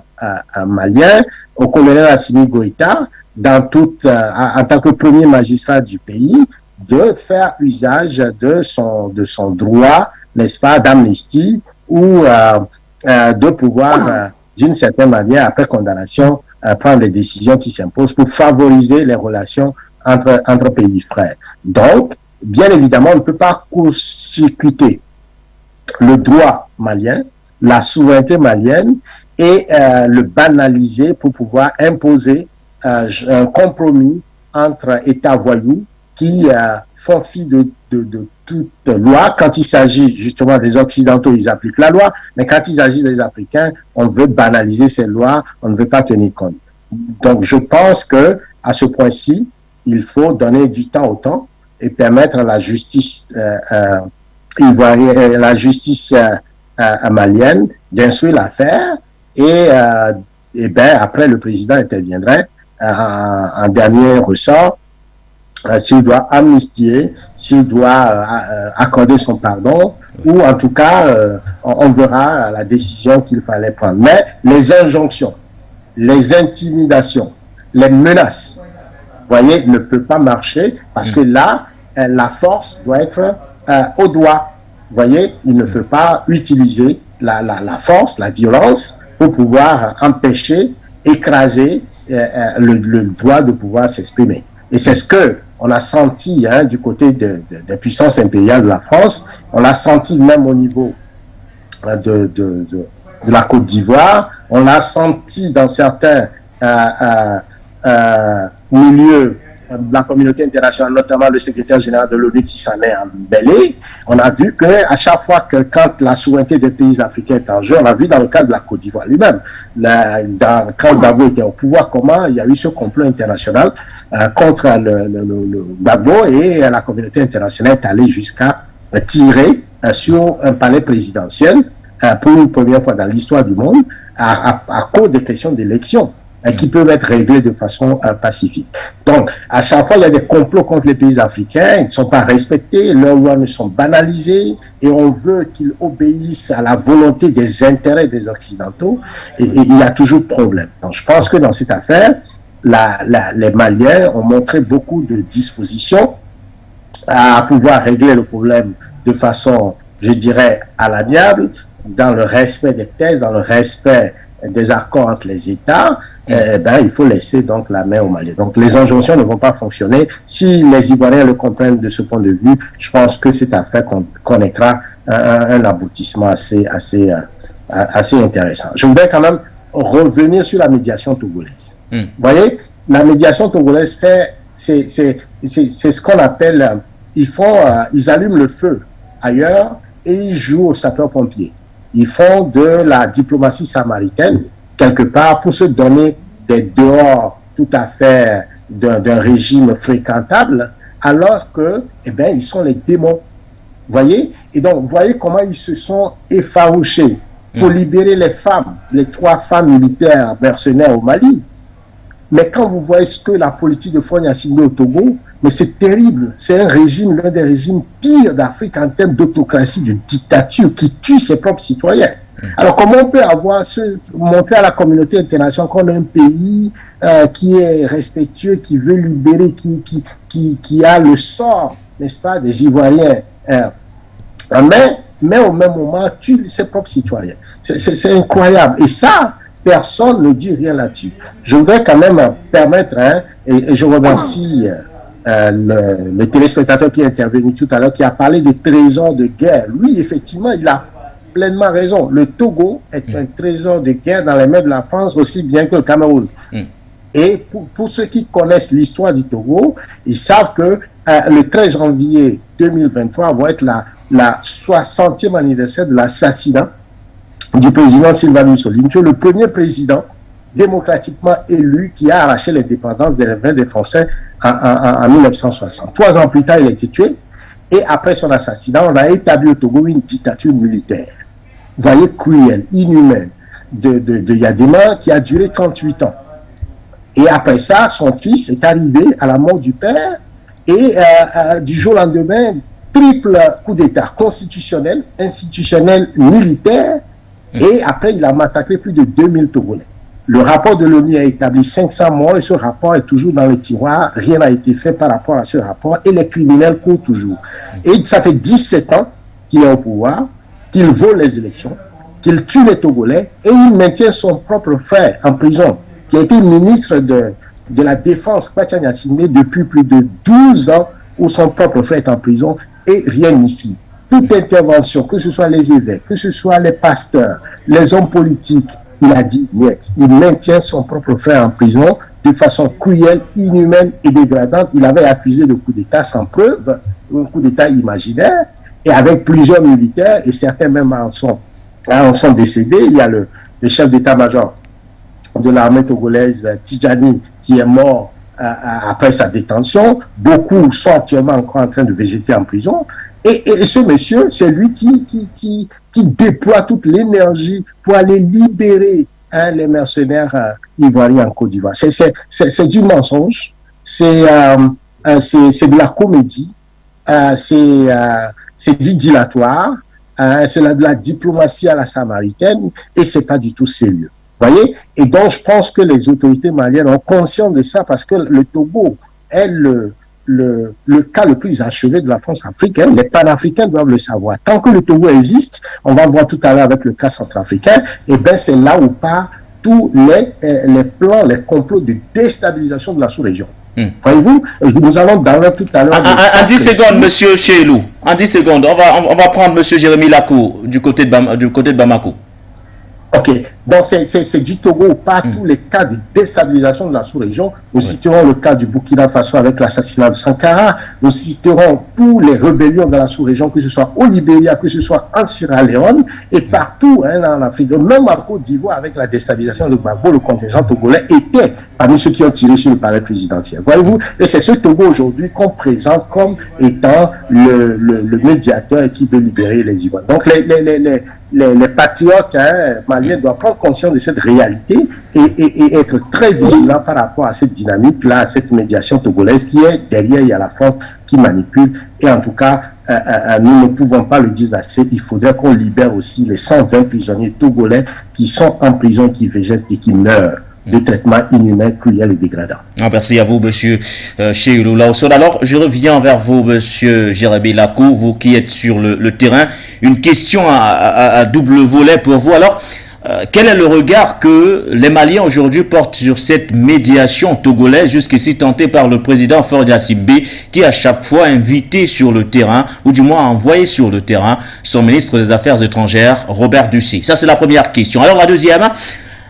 malien, au colonel Assimi Goïta, en tant que premier magistrat du pays, de faire usage de son droit, n'est-ce pas, d'amnistie ou de pouvoir, d'une certaine manière, après condamnation, prendre des décisions qui s'imposent pour favoriser les relations entre pays frères. Donc, bien évidemment, on ne peut pas court-circuiter le droit malien, la souveraineté malienne et le banaliser pour pouvoir imposer un compromis entre États voyous qui font fi de toute loi. Quand il s'agit justement des Occidentaux, ils appliquent la loi, mais quand il s'agit des Africains, on veut banaliser ces lois, on ne veut pas tenir compte. Donc je pense que à ce point-ci, il faut donner du temps au temps et permettre à la justice ivoirienne, la justice malienne d'instruire l'affaire et après le président interviendrait en dernier ressort s'il doit amnistier, s'il doit accorder son pardon, ou en tout cas, on verra la décision qu'il fallait prendre. Mais les injonctions, les intimidations, les menaces, vous voyez, ne peut pas marcher parce que là, la force doit être au doigt. Vous voyez, il ne faut pas utiliser la force, la violence pour pouvoir empêcher, écraser le droit de pouvoir s'exprimer. Et c'est ce que on a senti du côté des puissances impériales de la France, on l'a senti même au niveau de la Côte d'Ivoire, on l'a senti dans certains milieux de la communauté internationale, notamment le secrétaire général de l'ONU qui s'en est embellé. On a vu que à chaque fois que quand la souveraineté des pays africains est en jeu, on a vu dans le cas de la Côte d'Ivoire lui-même, quand Gbagbo était au pouvoir, comment il y a eu ce complot international contre le Gbagbo, et la communauté internationale est allée jusqu'à tirer sur un palais présidentiel pour une première fois dans l'histoire du monde à cause des questions d'élection qui peuvent être réglés de façon pacifique. Donc, à chaque fois, il y a des complots contre les pays africains, ils ne sont pas respectés, leurs lois ne sont banalisées, et on veut qu'ils obéissent à la volonté des intérêts des Occidentaux, et il y a toujours problème. Donc, je pense que dans cette affaire, les Maliens ont montré beaucoup de dispositions à pouvoir régler le problème de façon, je dirais, à l'amiable, dans le respect des thèses, dans le respect des accords entre les États. Il faut laisser donc la main aux Maliens. Donc les injonctions ne vont pas fonctionner. Si les Ivoiriens le comprennent de ce point de vue, je pense que cette affaire connaîtra un aboutissement assez intéressant. Je voudrais quand même revenir sur la médiation togolaise. Vous voyez, la médiation togolaise c'est ce qu'on appelle, ils allument le feu ailleurs et ils jouent aux sapeurs-pompiers. Ils font de la diplomatie samaritaine quelque part pour se donner des dehors tout à fait d'un régime fréquentable, alors que, ils sont les démons. Vous voyez? Et donc, vous voyez comment ils se sont effarouchés pour libérer les femmes, les 3 femmes militaires mercenaires au Mali. Mais quand vous voyez ce que la politique de Faure Gnassingbé au Togo, mais c'est terrible. C'est un régime, l'un des régimes pires d'Afrique en termes d'autocratie, de dictature, qui tue ses propres citoyens. Alors comment on peut montrer à la communauté internationale qu'on a un pays qui est respectueux, qui veut libérer, qui a le sort, n'est-ce pas, des Ivoiriens, mais au même moment tue ses propres citoyens. C'est incroyable. Et ça, personne ne dit rien là-dessus. Je voudrais quand même permettre, et je remercie le téléspectateur qui est intervenu tout à l'heure, qui a parlé des trésors de guerre. Lui, effectivement, il a pleinement raison. Le Togo est un trésor de guerre dans les mains de la France aussi bien que le Cameroun. Et pour ceux qui connaissent l'histoire du Togo, ils savent que le 13 janvier 2023 va être la 60e anniversaire de l'assassinat du président Silva Mussolini, le premier président démocratiquement élu qui a arraché l'indépendance des mains des Français en 1960. 3 ans plus tard, il a été tué. Et après son assassinat, on a établi au Togo une dictature militaire. Vous voyez, cruelle, inhumaine, de Yadema, qui a duré 38 ans. Et après ça, son fils est arrivé à la mort du père, et du jour au lendemain, triple coup d'État constitutionnel, institutionnel, militaire, et après, il a massacré plus de 2000 Togolais. Le rapport de l'ONU a établi 500 morts et ce rapport est toujours dans le tiroir. Rien n'a été fait par rapport à ce rapport et les criminels courent toujours. Et ça fait 17 ans qu'il est au pouvoir, qu'il vole les élections, qu'il tue les Togolais et il maintient son propre frère en prison, qui a été ministre de la Défense, Kwacha Nyasimbe, depuis plus de 12 ans où son propre frère est en prison et rien n'ici. Toute intervention, que ce soit les évêques, que ce soit les pasteurs, les hommes politiques, il a dit net. Il maintient son propre frère en prison de façon cruelle, inhumaine et dégradante. Il avait accusé de coup d'État sans preuve, un coup d'État imaginaire, et avec plusieurs militaires, et certains même en sont décédés. Il y a le chef d'état-major de l'armée togolaise, Tidjani, qui est mort après sa détention. Beaucoup sont actuellement encore en train de végéter en prison. Et ce monsieur, c'est lui qui déploie toute l'énergie pour aller libérer les mercenaires ivoiriens en Côte d'Ivoire. C'est du mensonge, c'est de la comédie, c'est du dilatoire, c'est de la diplomatie à la samaritaine et c'est pas du tout sérieux. Vous voyez? Et donc je pense que les autorités maliennes ont conscience de ça parce que le Togo est le cas le plus achevé de la France africaine. Les panafricains doivent le savoir. Tant que le Togo existe, on va voir tout à l'heure avec le cas centrafricain, et bien c'est là où partent tous les plans, les complots de déstabilisation de la sous-région. Voyez-vous, nous allons parler tout à l'heure. En 10 secondes, monsieur Cheilou, en 10 secondes, on va prendre monsieur Jérémy Lakou du côté de Bamako. Ok, donc c'est du Togo pas tous les cas de déstabilisation de la sous-région. Nous citerons le cas du Burkina Faso avec l'assassinat de Sankara. Nous citerons tous les rébellions dans la sous-région, que ce soit au Libéria, que ce soit en Sierra Leone et partout en Afrique. Même en Côte d'Ivoire avec la déstabilisation de Gbagbo, le contingent togolais était parmi ceux qui ont tiré sur le palais présidentiel. Voyez-vous, et c'est ce Togo aujourd'hui qu'on présente comme étant le médiateur qui veut libérer les Ivoiriens. Donc les patriotes maliens doivent prendre conscience de cette réalité et être très vigilants par rapport à cette dynamique-là, à cette médiation togolaise qui est derrière, il y a la France qui manipule. Et en tout cas, nous ne pouvons pas le dire assez, il faudrait qu'on libère aussi les 120 prisonniers togolais qui sont en prison, qui végètent et qui meurent de traitements inhumains, cruels et dégradants. Merci à vous, monsieur Cheilou Laosson. Alors, je reviens vers vous, monsieur Jérémy Lakou, vous qui êtes sur le terrain. Une question à double volet pour vous. Alors, quel est le regard que les Maliens aujourd'hui portent sur cette médiation togolaise jusqu'ici tentée par le président Faure Gnassingbé qui à chaque fois invité sur le terrain, ou du moins envoyé sur le terrain, son ministre des Affaires étrangères, Robert Dussey? Ça, c'est la première question. Alors, la deuxième,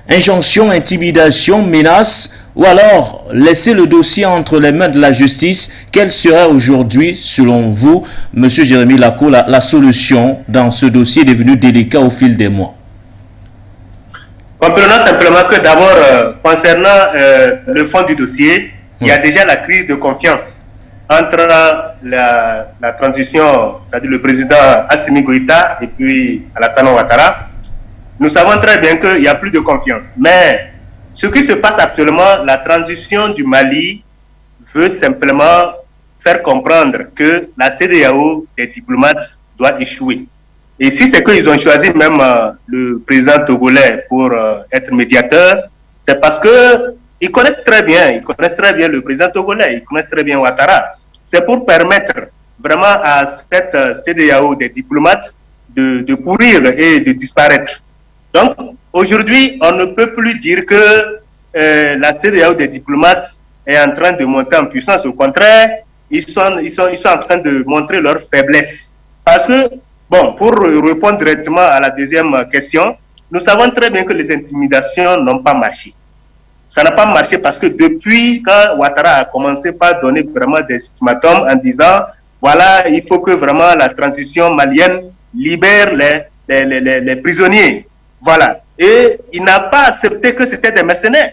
injonction, intimidation, menace, ou alors laisser le dossier entre les mains de la justice. Quelle serait aujourd'hui, selon vous, monsieur Jérémy Lakou, la solution dans ce dossier devenu délicat au fil des mois? Comprenons simplement que d'abord, concernant le fond du dossier, il y a déjà la crise de confiance entre la transition, c'est-à-dire le président Assimi Goïta et puis Alassane Ouattara. Nous savons très bien qu'il n'y a plus de confiance. Mais ce qui se passe actuellement, la transition du Mali veut simplement faire comprendre que la CEDEAO des diplomates doit échouer. Et si c'est qu'ils ont choisi même le président togolais pour être médiateur, c'est parce qu'ils connaissent très bien le président togolais, ils connaissent très bien Ouattara. C'est pour permettre vraiment à cette CEDEAO des diplomates de pourrir et de disparaître. Donc, aujourd'hui, on ne peut plus dire que la CEDEAO des diplomates est en train de monter en puissance. Au contraire, ils sont en train de montrer leur faiblesse. Parce que Bon, pour répondre directement à la deuxième question, nous savons très bien que les intimidations n'ont pas marché. Ça n'a pas marché parce que depuis quand Ouattara a commencé par donner vraiment des ultimatums en disant voilà, il faut que vraiment la transition malienne libère les prisonniers. Voilà. Et il n'a pas accepté que c'était des mercenaires.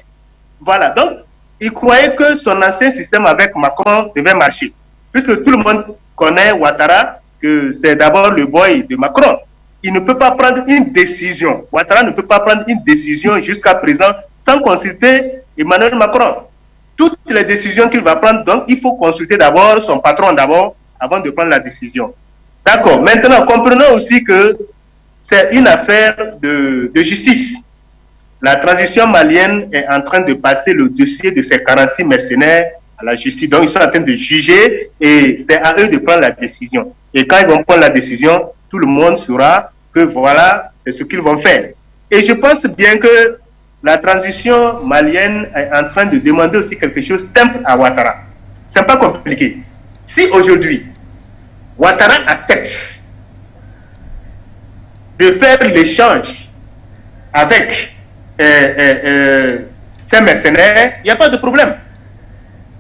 Voilà. Donc, il croyait que son ancien système avec Macron devait marcher. Puisque tout le monde connaît Ouattara, que c'est d'abord le boy de Macron. Il ne peut pas prendre une décision. Ouattara ne peut pas prendre une décision jusqu'à présent sans consulter Emmanuel Macron. Toutes les décisions qu'il va prendre, donc il faut consulter d'abord son patron d'abord avant de prendre la décision. D'accord. Maintenant, comprenons aussi que c'est une affaire de justice. La transition malienne est en train de passer le dossier de ces 46 mercenaires à la justice. Donc, ils sont en train de juger et c'est à eux de prendre la décision. Et quand ils vont prendre la décision, tout le monde saura que voilà, c'est ce qu'ils vont faire. Et je pense bien que la transition malienne est en train de demander aussi quelque chose de simple à Ouattara. C'est pas compliqué. Si aujourd'hui, Ouattara accepte de faire l'échange avec ces mercenaires, il n'y a pas de problème.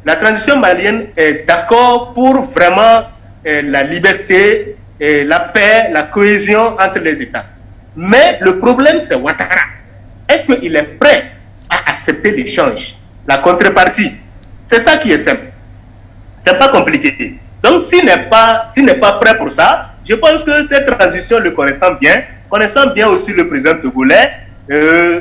La transition malienne est d'accord pour vraiment la liberté, la paix, la cohésion entre les États. Mais le problème, c'est Ouattara. Est-ce qu'il est prêt à accepter l'échange, la contrepartie? C'est ça qui est simple. C'est pas compliqué. Donc, s'il n'est pas prêt pour ça, je pense que cette transition, le connaissant bien aussi le président togolais,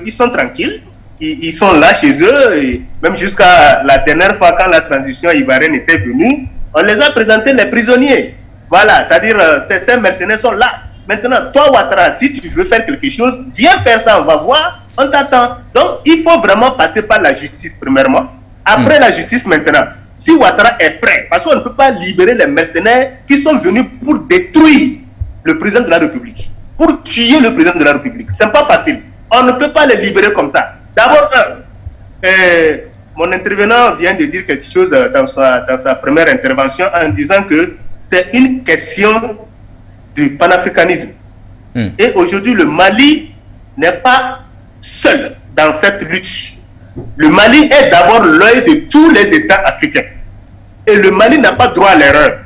ils sont tranquilles. Ils sont là chez eux, et même jusqu'à la dernière fois quand la transition ivoirienne était venue, on les a présentés les prisonniers. Voilà, c'est-à-dire ces mercenaires sont là. Maintenant, toi Ouattara, si tu veux faire quelque chose, viens faire ça, on va voir, on t'attend. Donc, il faut vraiment passer par la justice premièrement. Après la justice maintenant, si Ouattara est prêt, parce qu'on ne peut pas libérer les mercenaires qui sont venus pour détruire le président de la République, pour tuer le président de la République. C'est pas facile. On ne peut pas les libérer comme ça. D'abord, mon intervenant vient de dire quelque chose dans sa première intervention en disant que c'est une question du panafricanisme. Et aujourd'hui, le Mali n'est pas seul dans cette lutte. Le Mali est d'abord l'œil de tous les États africains. Et le Mali n'a pas droit à l'erreur.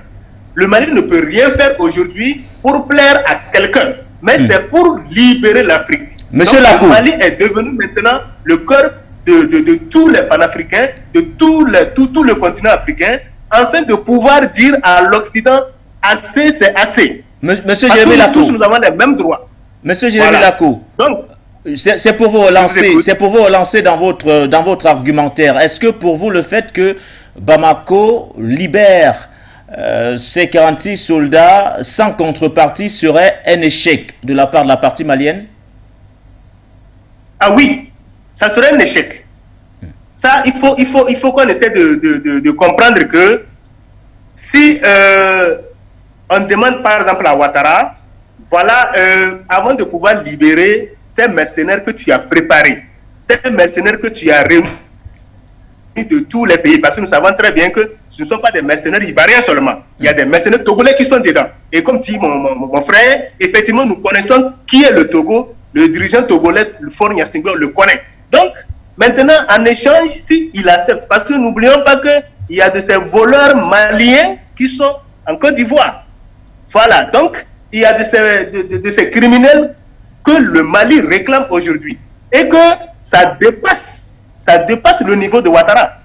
Le Mali ne peut rien faire aujourd'hui pour plaire à quelqu'un, mais c'est pour libérer l'Afrique. Monsieur Lakou, le Mali est devenu maintenant le cœur de tous les panafricains, de tout le continent africain, afin de pouvoir dire à l'Occident, assez, c'est assez. Monsieur Jérémy Lakou, tous nous avons les mêmes droits. Monsieur Jérémy Lakou, donc c'est pour vous relancer, dans votre argumentaire. Est-ce que pour vous le fait que Bamako libère ces 46 soldats sans contrepartie serait un échec de la part de la partie malienne? Ah oui, ça serait un échec. Ça, il faut qu'on essaie de comprendre que si on demande par exemple à Ouattara, voilà, avant de pouvoir libérer ces mercenaires que tu as préparés, ces mercenaires que tu as réunis de tous les pays, parce que nous savons très bien que ce ne sont pas des mercenaires ivoiriens seulement, il y a des mercenaires togolais qui sont dedans. Et comme dit mon frère, effectivement, nous connaissons qui est le Togo. Le dirigeant togolais, le Faure Gnassingbé, le connaît. Donc, maintenant, en échange, s'il accepte, parce que n'oublions pas qu'il y a de ces voleurs maliens qui sont en Côte d'Ivoire. Voilà, donc, il y a de ces criminels que le Mali réclame aujourd'hui. Et que ça dépasse le niveau de Ouattara.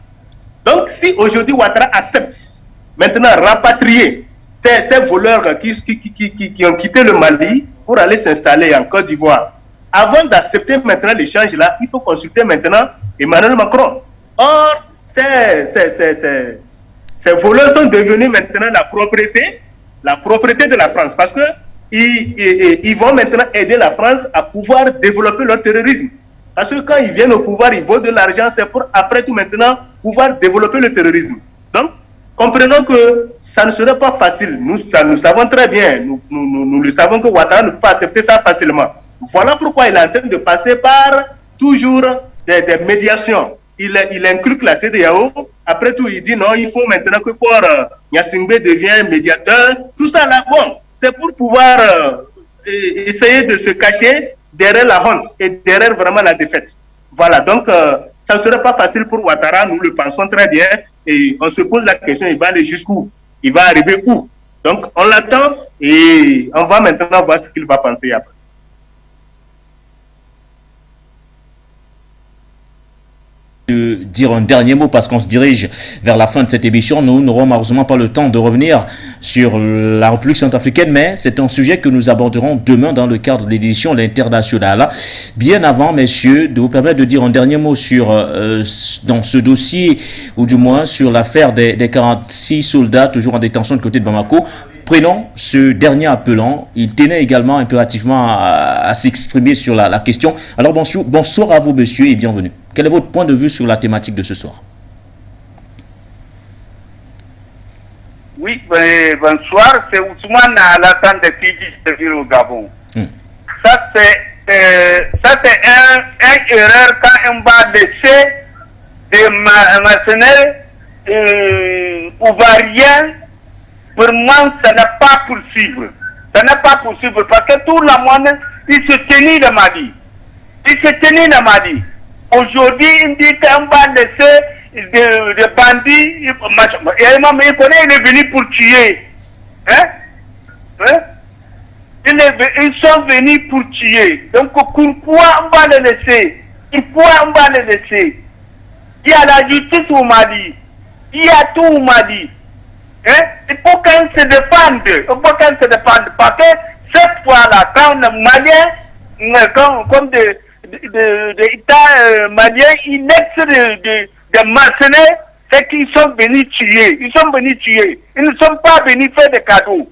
Donc, si aujourd'hui Ouattara accepte maintenant rapatrier ces voleurs qui ont quitté le Mali pour aller s'installer en Côte d'Ivoire, avant d'accepter maintenant l'échange là, il faut consulter maintenant Emmanuel Macron. Or, ces voleurs sont devenus maintenant la propriété de la France, parce que ils vont maintenant aider la France à pouvoir développer leur terrorisme. Parce que quand ils viennent au pouvoir, ils volent de l'argent, c'est pour après tout maintenant pouvoir développer le terrorisme. Donc, comprenons que ça ne serait pas facile. Nous savons très bien, nous le savons que Ouattara ne peut pas accepter ça facilement. Voilà pourquoi il est en train de passer par toujours des médiations. Il inculque la CEDEAO. Après tout, il dit non, il faut maintenant que Faure Gnassingbé devienne médiateur. Tout ça là, bon, c'est pour pouvoir essayer de se cacher derrière la honte et derrière vraiment la défaite. Voilà, donc ça ne serait pas facile pour Ouattara, nous le pensons très bien, et on se pose la question, il va aller jusqu'où? Il va arriver où? Donc on l'attend et on va maintenant voir ce qu'il va penser après. De dire un dernier mot parce qu'on se dirige vers la fin de cette émission. Nous n'aurons malheureusement pas le temps de revenir sur la République centrafricaine, mais c'est un sujet que nous aborderons demain dans le cadre de l'édition L'Internationale. Bien avant, messieurs, de vous permettre de dire un dernier mot sur dans ce dossier, ou du moins sur l'affaire des 46 soldats toujours en détention de côté de Bamako. Prenons ce dernier appelant. Il tenait également impérativement à s'exprimer sur la question. Alors bonsoir à vous, monsieur, et bienvenue. Quel est votre point de vue sur la thématique de ce soir? Oui, bonsoir. C'est Ousmane Alassane de Fidji, au Gabon. Ça, c'est une erreur quand on va laisser des mercenaires ouvriers. Pour moi, ça n'est pas poursuivre. Ça n'est pas poursuivre parce que tout le monde, il se tenait le Mali. Il se tenait le Mali. Aujourd'hui, il dit qu'on va laisser des bandits. Il connaît, il est venu pour tuer. Ils sont venus pour tuer. Donc, pourquoi on va les laisser? Pourquoi on va les laisser? Il y a la justice au Mali. Il y a tout au Mali. Il faut qu'on se défende. Il faut qu'on se défende. Parce que cette fois-là, quand les Maliens, comme des États maliens, ils naissent de mercenaires, c'est qu'ils sont venus tuer. Ils sont venus tuer. Ils ne sont pas venus faire des cadeaux.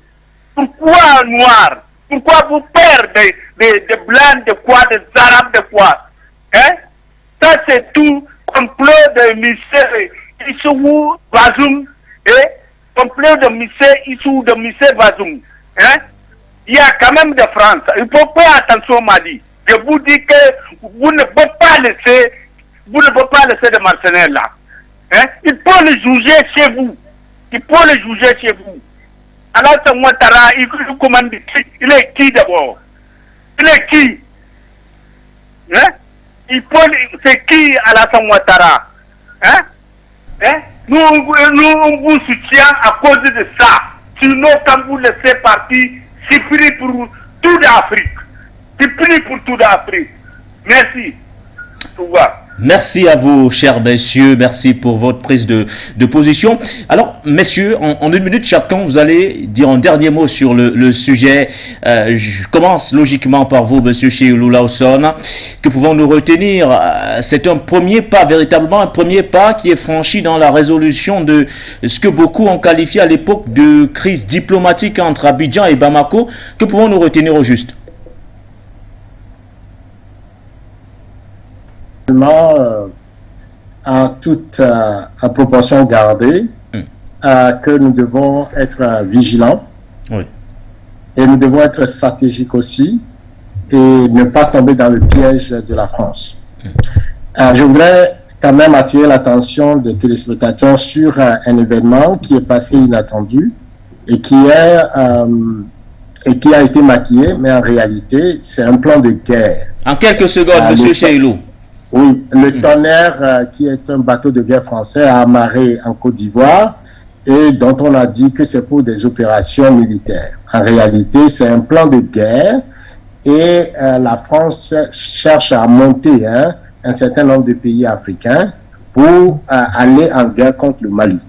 Pourquoi noirs? Pourquoi vous perdez des blancs, de quoi, des arabes, de quoi? Ça, c'est tout complot de M. Issou Bazoum et complot de M. Issou de M. Bazoum. Il y a quand même de France. Il faut faire attention au Mali. Je vous dis que vous ne pouvez pas laisser des mercenaires là. Il faut les juger chez vous. Il faut les juger chez vous. Alors, c'est Ouattara, il est qui d'abord? Il est qui? C'est qui Alassane Ouattara? Nous, on vous soutient à cause de ça. Sinon, quand vous laissez partir, c'est pris pour toute l'Afrique. C'est pris pour toute l'Afrique. Merci. Au revoir. Merci à vous, chers messieurs. Merci pour votre prise de position. Alors, messieurs, en 1 minute chacun, vous allez dire un dernier mot sur le sujet. Je commence logiquement par vous, monsieur Cheilou Lawson. Que pouvons-nous retenir? C'est un premier pas, véritablement un premier pas qui est franchi dans la résolution de ce que beaucoup ont qualifié à l'époque de crise diplomatique entre Abidjan et Bamako. Que pouvons-nous retenir au juste? À toute à proportion gardée, que nous devons être vigilants. Oui. Et nous devons être stratégiques aussi et ne pas tomber dans le piège de la France. Je voudrais quand même attirer l'attention des téléspectateurs sur un événement qui est passé inattendu et qui a été maquillé, mais en réalité, c'est un plan de guerre. En quelques secondes, monsieur Cheilou. Oui, le Tonnerre, qui est un bateau de guerre français, a amarré en Côte d'Ivoire et dont on a dit que c'est pour des opérations militaires. En réalité, c'est un plan de guerre et la France cherche à monter un certain nombre de pays africains pour aller en guerre contre le Mali.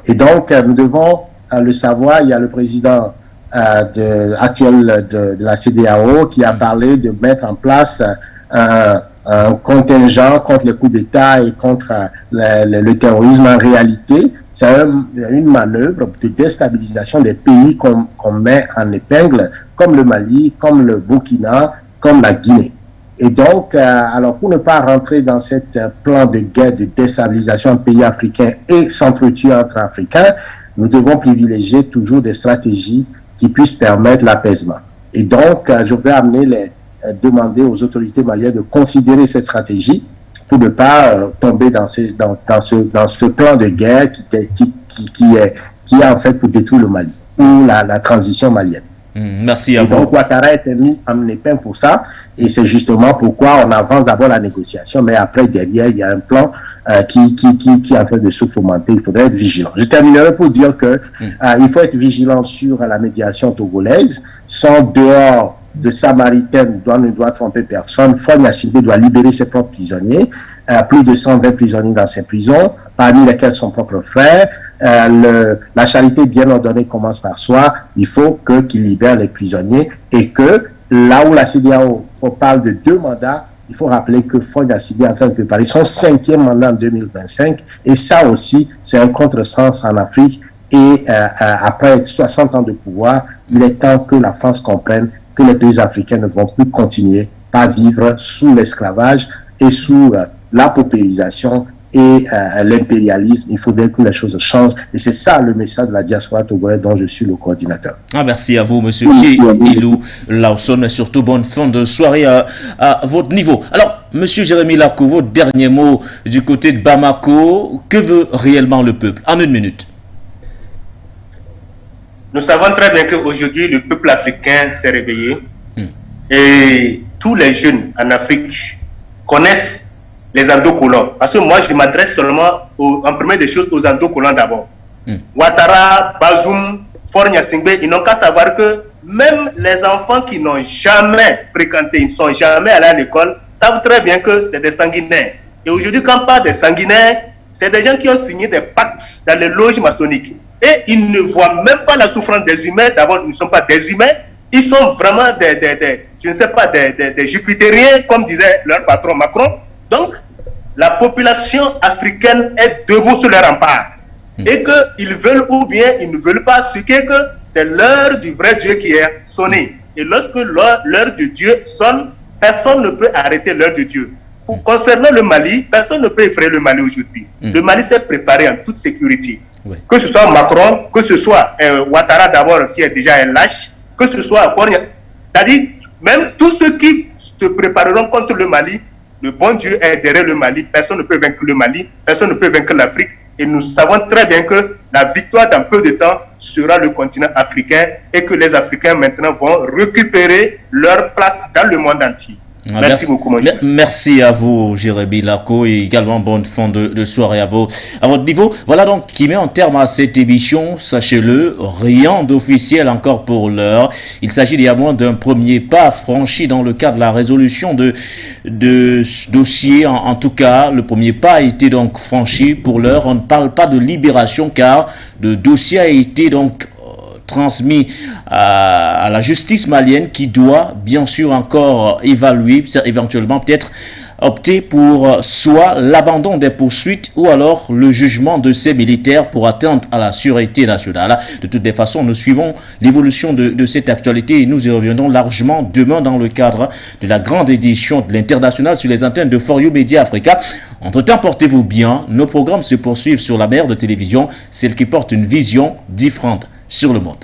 Et donc, nous devons le savoir. Il y a le président actuel de la CEDEAO qui a parlé de mettre en place un contingent contre les coups d'État et contre le terrorisme. En réalité, c'est une manœuvre de déstabilisation des pays qu'on met en épingle, comme le Mali, comme le Burkina, comme la Guinée. Et donc, alors pour ne pas rentrer dans cette plan de guerre de déstabilisation de pays africains et s'entretuer entre Africains, nous devons privilégier toujours des stratégies qui puissent permettre l'apaisement. Et donc, je voudrais demander aux autorités maliennes de considérer cette stratégie pour ne pas tomber dans ce plan de guerre qui est en fait pour détruire le Mali. pour la transition malienne. Merci à vous. Donc, Ouattara est mis en épingle pour ça, et c'est justement pourquoi on avance d'abord la négociation, mais après, derrière, il y a un plan qui est en train de se fomenter. Il faudrait être vigilant. Je terminerai pour dire que il faut être vigilant sur la médiation togolaise. Sans dehors de Samaritaine, ne doit tromper personne. Faure Gnassingbé doit libérer ses propres prisonniers. Plus de 120 prisonniers dans ses prisons, parmi lesquels son propre frère. La charité bien ordonnée commence par soi. Il faut qu'il libère les prisonniers, et que là où la CEDEAO parle de 2 mandats, il faut rappeler que Faure Gnassingbé est en train de préparer son 5e mandat en 2025, et ça aussi, c'est un contresens en Afrique. Et après 60 ans de pouvoir, il est temps que la France comprenne que les pays africains ne vont plus continuer à vivre sous l'esclavage et sous la paupérisation et l'impérialisme. Il faudrait que les choses changent, et c'est ça le message de la diaspora togolaise dont je suis le coordinateur. Merci à vous, monsieur Ilou Lawson, et surtout bonne fin de soirée à votre niveau. Alors, monsieur Jérémy Lakou, votre dernier mot du côté de Bamako, que veut réellement le peuple? En 1 minute. Nous savons très bien qu'aujourd'hui, le peuple africain s'est réveillé, et tous les jeunes en Afrique connaissent les endocolons. Parce que moi, je m'adresse seulement, en première des choses, aux endocolons d'abord. Ouattara, Bazoum, Faure Gnassingbé, ils n'ont qu'à savoir que même les enfants qui n'ont jamais fréquenté, ils ne sont jamais allés à l'école, savent très bien que c'est des sanguinaires. Et aujourd'hui, quand on parle des sanguinaires, c'est des gens qui ont signé des pactes dans les loges maçonniques. Et ils ne voient même pas la souffrance des humains. D'abord, ils ne sont pas des humains. Ils sont vraiment des jupitériens, comme disait leur patron Macron. Donc, la population africaine est debout sur les remparts. Et qu'ils veulent ou bien ils ne veulent pas, ce qui est que c'est l'heure du vrai Dieu qui est sonné. Et lorsque l'heure de Dieu sonne, personne ne peut arrêter l'heure de Dieu. Concernant le Mali, personne ne peut effrayer le Mali aujourd'hui. Le Mali s'est préparé en toute sécurité. Oui. Que ce soit Macron, que ce soit Ouattara d'abord, qui est déjà un lâche, que ce soit Faure, c'est-à-dire même tous ceux qui se prépareront contre le Mali, le bon Dieu est derrière le Mali. Personne ne peut vaincre le Mali, personne ne peut vaincre l'Afrique. Et nous savons très bien que la victoire dans peu de temps sera le continent africain, et que les Africains maintenant vont récupérer leur place dans le monde entier. Merci beaucoup, mon cher. Merci à vous, Jérémy Lakou, et également bonne fin de soirée à votre niveau. Voilà donc qui met en terme à cette émission. Sachez-le, rien d'officiel encore pour l'heure. Il s'agit également d'un premier pas franchi dans le cadre de la résolution de ce dossier. En tout cas, le premier pas a été donc franchi pour l'heure. On ne parle pas de libération, car le dossier a été donc transmis à la justice malienne, qui doit bien sûr encore évaluer, éventuellement peut-être opter pour soit l'abandon des poursuites ou alors le jugement de ces militaires pour atteinte à la sûreté nationale. De toutes les façons, nous suivons l'évolution de cette actualité, et nous y reviendrons largement demain dans le cadre de la grande édition de l'International sur les antennes de For You Media Africa. Entre-temps, portez-vous bien. Nos programmes se poursuivent sur la mer de télévision, celle qui porte une vision différente sur le monde.